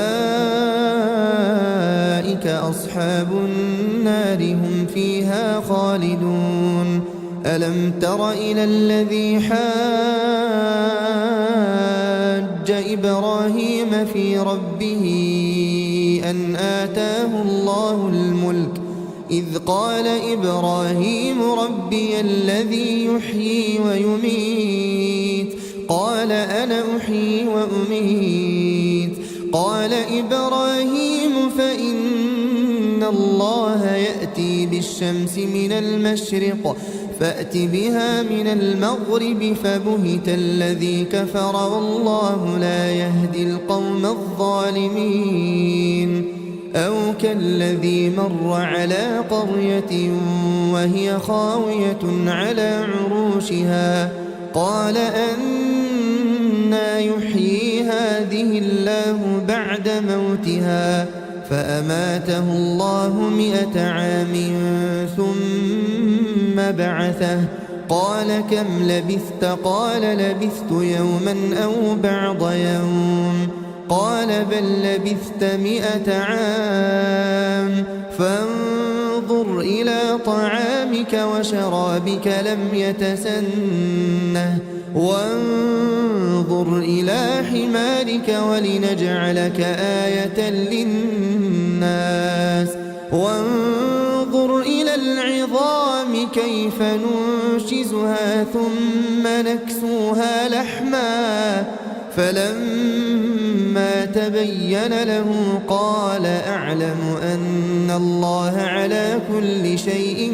أولئك أصحاب النار هم فيها خالدون ألم تر إلى الذي حاج إبراهيم في ربه أن آتاه الله الملك إذ قال إبراهيم ربي الذي يحيي ويميت قال أنا أحيي وأميت قال إبراهيم فإن الله يأتي بالشمس من المشرق فأت بها من المغرب فبهت الذي كفر والله لا يهدي القوم الظالمين أو كالذي مر على قرية وهي خاوية على عروشها قال أنى يحيي هذه الله بعد موتها فأماته الله 100 عام ثم بعثه قال كم لبثت قال لبثت يوما أو بعض يوم قال بل لبثت 100 عام فانظر إلى طعامك وشرابك لم يتسنه وانظر إلى حمارك ولنجعلك آية للناس وانظر إلى العظام كيف ننشزها ثم نكسوها لحما فلما تبين له قال أعلم أن الله على كل شيء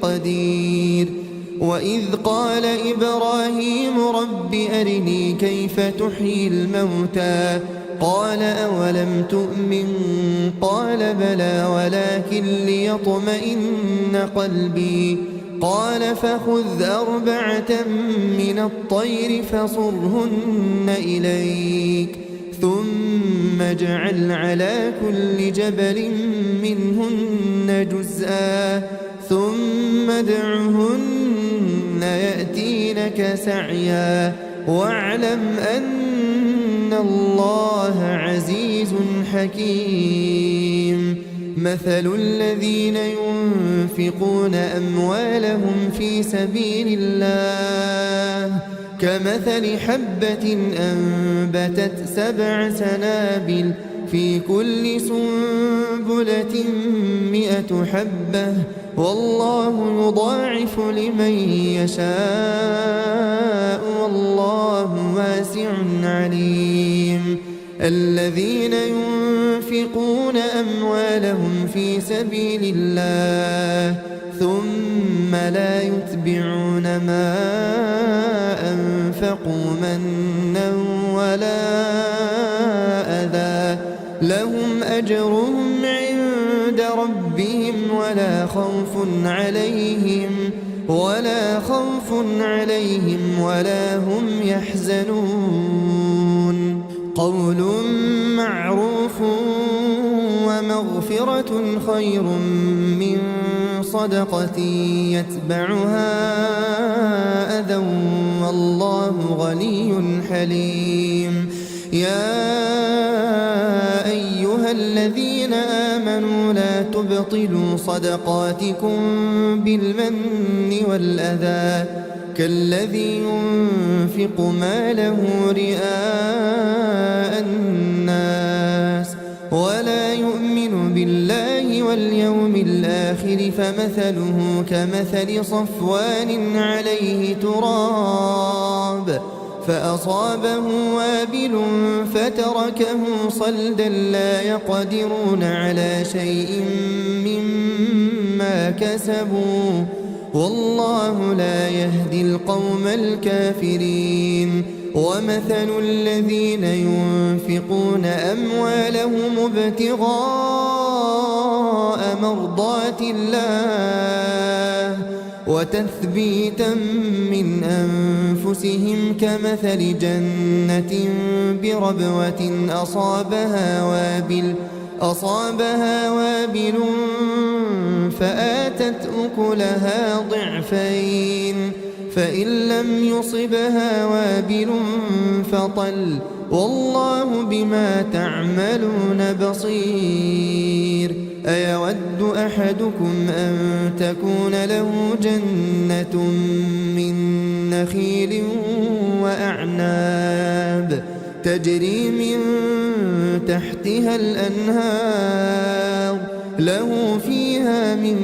قدير وإذ قال إبراهيم رب أرني كيف تحيي الموتى قال أولم تؤمن قال بلى ولكن ليطمئن قلبي قال فخذ 4 من الطير فصرهن إليك ثم اجعل على كل جبل منهن جزءا ثم ادعهن يأتينك سعيا واعلم أن الله عزيز حكيم مثل الذين ينفقون أموالهم في سبيل الله كمثل حبة أنبتت 7 سنابل في كل سنبلة 100 حبة والله يضاعف لمن يشاء والله واسع عليم الذين ينفقون أموالهم في سبيل الله ثم لا يتبعون ما أنفقوا منا ولا أذى لهم أجرهم عند ربهم ولا خوف عليهم ولا هم يحزنون قول معروف ومغفرة خير من صدقة يتبعها أذى والله غني حليم يا أيها الذين آمنوا لا تبطلوا صدقاتكم بالمن والأذى كالذي ينفق ماله رئاء الناس ولا يؤمن بالله واليوم الآخر فمثله كمثل صفوان عليه تراب فأصابه وابل فتركه صلدا لا يقدرون على شيء مما كسبوا والله لا يهدي القوم الكافرين ومثل الذين ينفقون أموالهم ابتغاء مرضات الله وتثبيتا من أنفسهم كمثل جنة بربوة أصابها وابل فآتت أكلها ضعفين فإن لم يصبها وابل فطل والله بما تعملون بصير أيود أحدكم أن تكون له جنة من نخيل وأعناب تجري من تحتها الأنهار له فيها من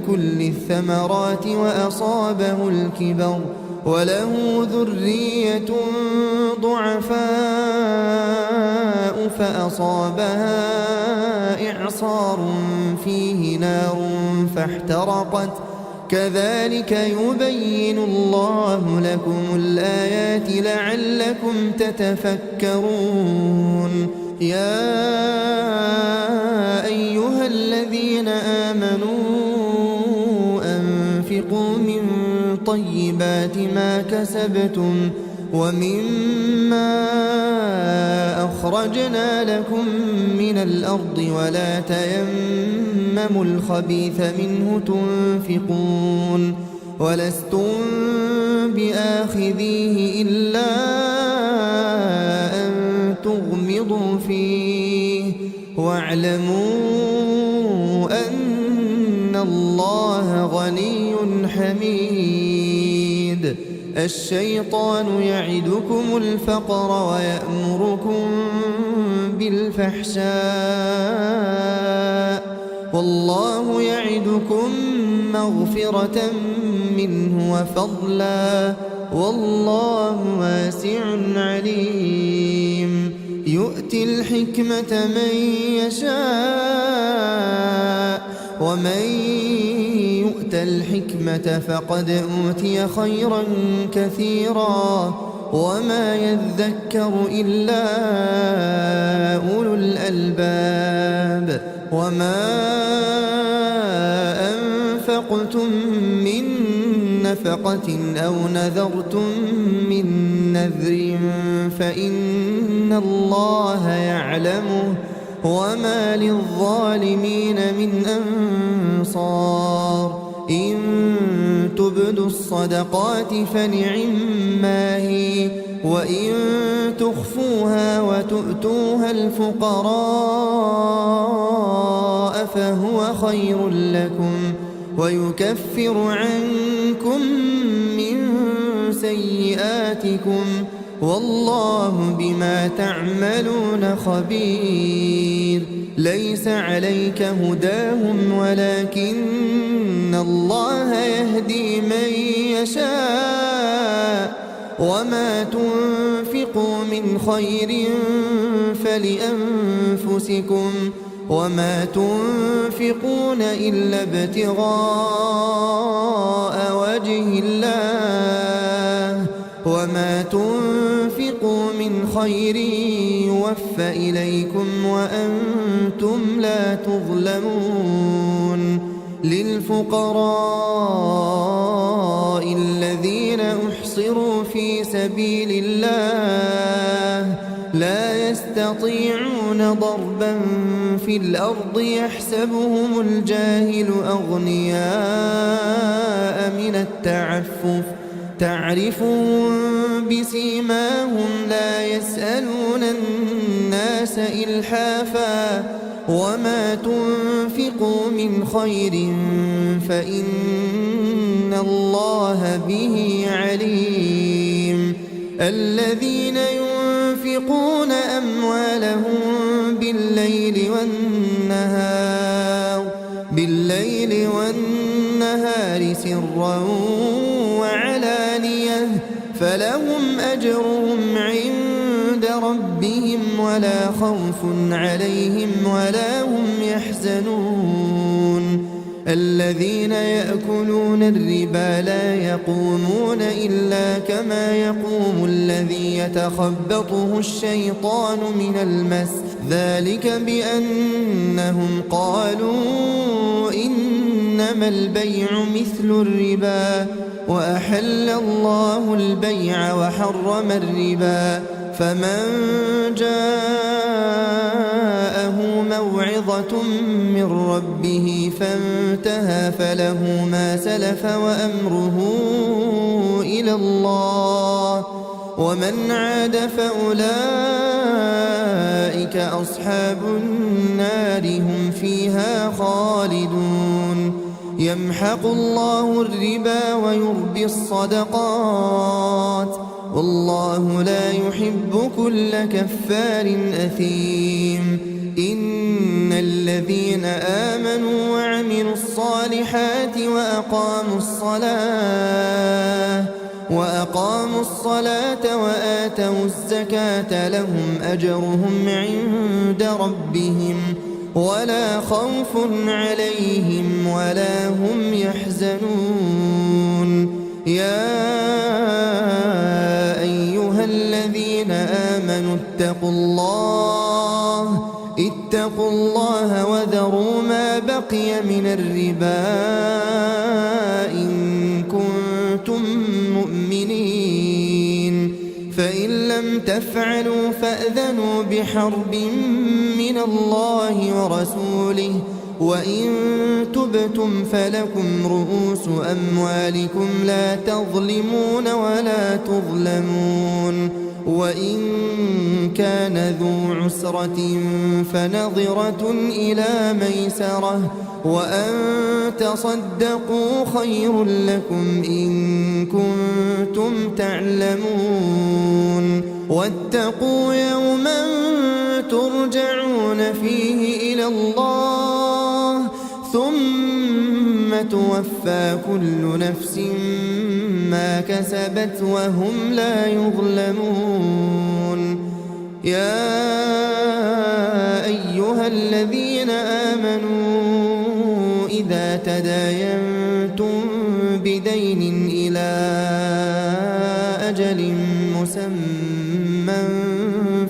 كل الثمرات وأصابه الكبر وله ذرية ضعفاء فأصابها إعصار فيه نار فاحترقت كذلك يبين الله لكم الآيات لعلكم تتفكرون يا أيها الذين آمنوا أنفقوا من طيبات ما كسبتم ومما أخرجنا لكم من الأرض ولا تيمموا الخبيث منه تنفقون ولستم بآخذيه إلا أن تغمضوا فيه واعلموا أن الله غني حميد الشيطان يعدكم الفقر ويأمركم بالفحشاء والله يعدكم مغفرة منه وفضلا والله واسع عليم يؤتي الحكمة من يشاء ومن يؤت الحكمة فقد أوتي خيرا كثيرا وما يذكر إلا أولو الألباب وما أنفقتم من نفقة أو نذرتم من نذر فإن الله يعلمه وما للظالمين من أنصار إن تبدوا الصدقات فنعما هي وإن تخفوها وتؤتوها الفقراء فهو خير لكم ويكفر عنكم من سيئاتكم والله بما تعملون خبير ليس عليك هداهم ولكن الله يهدي من يشاء وما تنفقوا من خير فلأنفسكم وما تنفقون إلا ابتغاء وجه الله وما تنفقوا من خير يوفى إليكم وأنتم لا تظلمون للفقراء الذين أحصروا في سبيل الله لا يستطيعون ضربا في الأرض يحسبهم الجاهل أغنياء من التعفف تعرفهم بسيماهم لا يسألون الناس إلحافا وما تنفقوا من خير فإن الله به عليم الذين ينفقون أموالهم بالليل والنهار سرا وعلانية فلهم أجرهم عند ربهم ولا خوف عليهم ولا هم يحزنون الذين يأكلون الربا لا يقومون إلا كما يقوم الذي يتخبطه الشيطان من المس ذلك بأنهم قالوا إنما البيع مثل الربا وأحل الله البيع وحرم الربا فمن جاءه موعظة من ربه فانتهى فله ما سلف وأمره إلى الله ومن عاد فأولئك أصحاب النار هم فيها خالدون يمحق الله الربا ويربي الصدقات والله لا يحب كل كفار أثيم إن الذين آمنوا وعملوا الصالحات وأقاموا الصلاة وآتوا الزكاة لهم أجرهم عند ربهم ولا خوف عليهم ولا هم يحزنون يا أيها الذين آمنوا اتقوا الله وذروا ما بقي من الربا إن كنتم مؤمنين فإن لم تفعلوا فأذنوا بحرب من الله ورسوله وإن تبتم فلكم رؤوس أموالكم لا تظلمون ولا تظلمون وإن كان ذو عسرة فنظرة إلى ميسرة وأن تصدقوا خير لكم إن كنتم تعلمون واتقوا يوما ترجعون فيه إلى الله ثم توفى كل نفس ما كسبت وهم لا يظلمون يا أيها الذين آمنوا إذا تداينتم بدين إلى أجل مسمى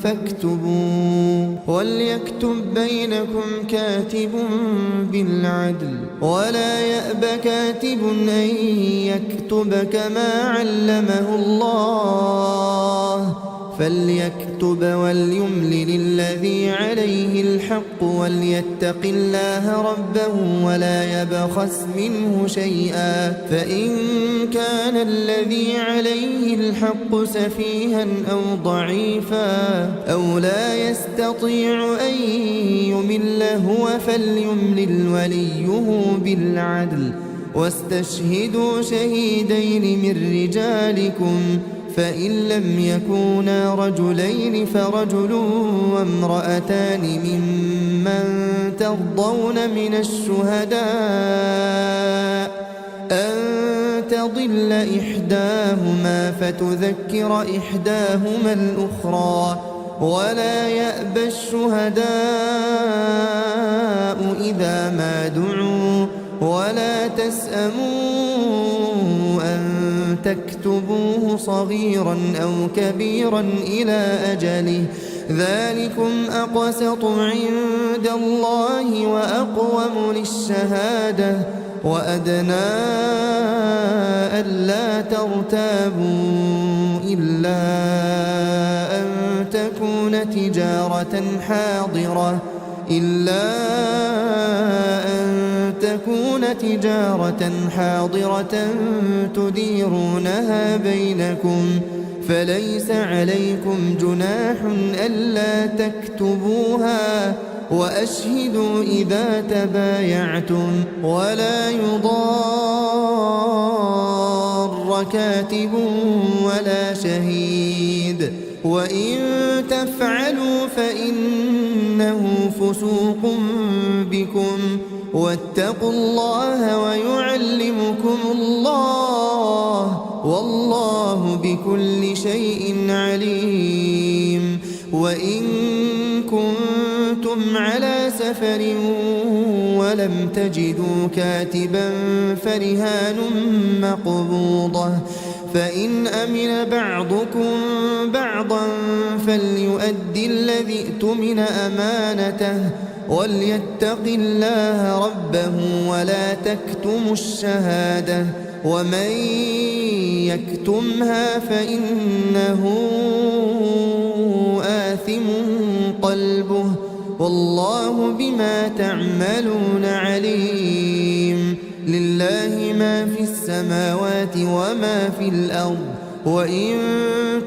فاكتبوه وليكتب بينكم كاتب بالعدل ولا يأب كاتب أن يكتب كما علمه الله فليكتب وليملل الذي عليه الحق وليتق الله ربه ولا يبخس منه شيئا فإن كان الذي عليه الحق سفيها أو ضعيفا أو لا يستطيع أن يمل هو فليملل وليه بالعدل واستشهدوا شهيدين من رجالكم فإن لم يكونا رجلين فرجل وامرأتان ممن ترضون من الشهداء أن تضل إحداهما فتذكر إحداهما الأخرى ولا يأبى الشهداء إذا ما دعوا ولا تسأموا أن تكتبوه صغيرا أو كبيرا إلى أجله ذلكم أقسط عند الله وأقوم للشهادة وأدنى ألا ترتابوا إلا أن تكون تجارة حاضرة تديرونها بينكم فليس عليكم جناح ألا تكتبوها وأشهدوا إذا تبايعتم ولا يضار كاتب ولا شهيد وإن تفعلوا فإنه فسوق بكم واتقوا الله ويعلمكم الله والله بكل شيء عليم وإن كنتم على سفر ولم تجدوا كاتبا فرهان مقبوضة فإن أمن بعضكم بعضا فليؤدي الذي اؤتمن أمانته وليتق الله ربه ولا تكتموا الشهادة ومن يكتمها فإنه آثم قلبه والله بما تعملون عليم لله ما في السماوات وما في الأرض وإن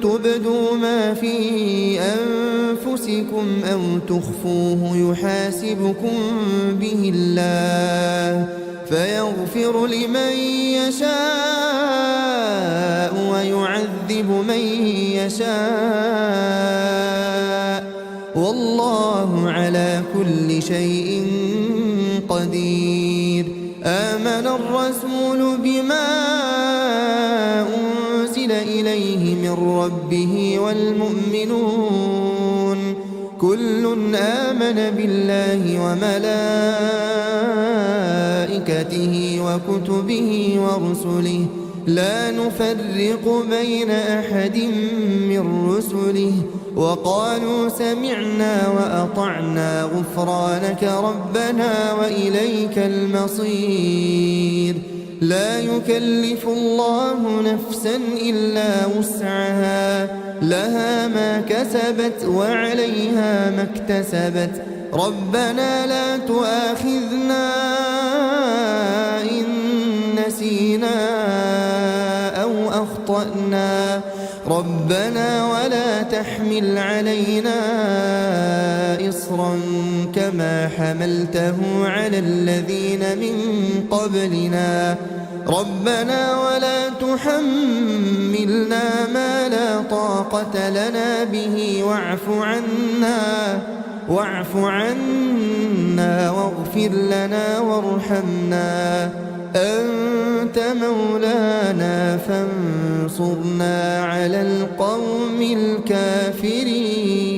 تبدوا ما في أنفسكم أو تخفوه يحاسبكم به الله فيغفر لمن يشاء ويعذب من يشاء والله على كل شيء قدير. آمن الرسول بما أنزل إليه من ربه والمؤمنون كل آمن بالله وملائكته وكتبه ورسله لا نفرق بين أحد من رسله وقالوا سمعنا وأطعنا غفرانك ربنا وإليك المصير. لا يكلف الله نفسا إلا وسعها لها ما كسبت وعليها ما اكتسبت ربنا لا تؤاخذنا إن نسينا أو أخطأنا ربنا ولا تحمل علينا إصرا كما حملته على الذين من قبلنا ربنا ولا تحملنا ما لا طاقة لنا به واعف عنا واغفر لنا وارحمنا أنت مولانا فانصرنا على القوم الكافرين.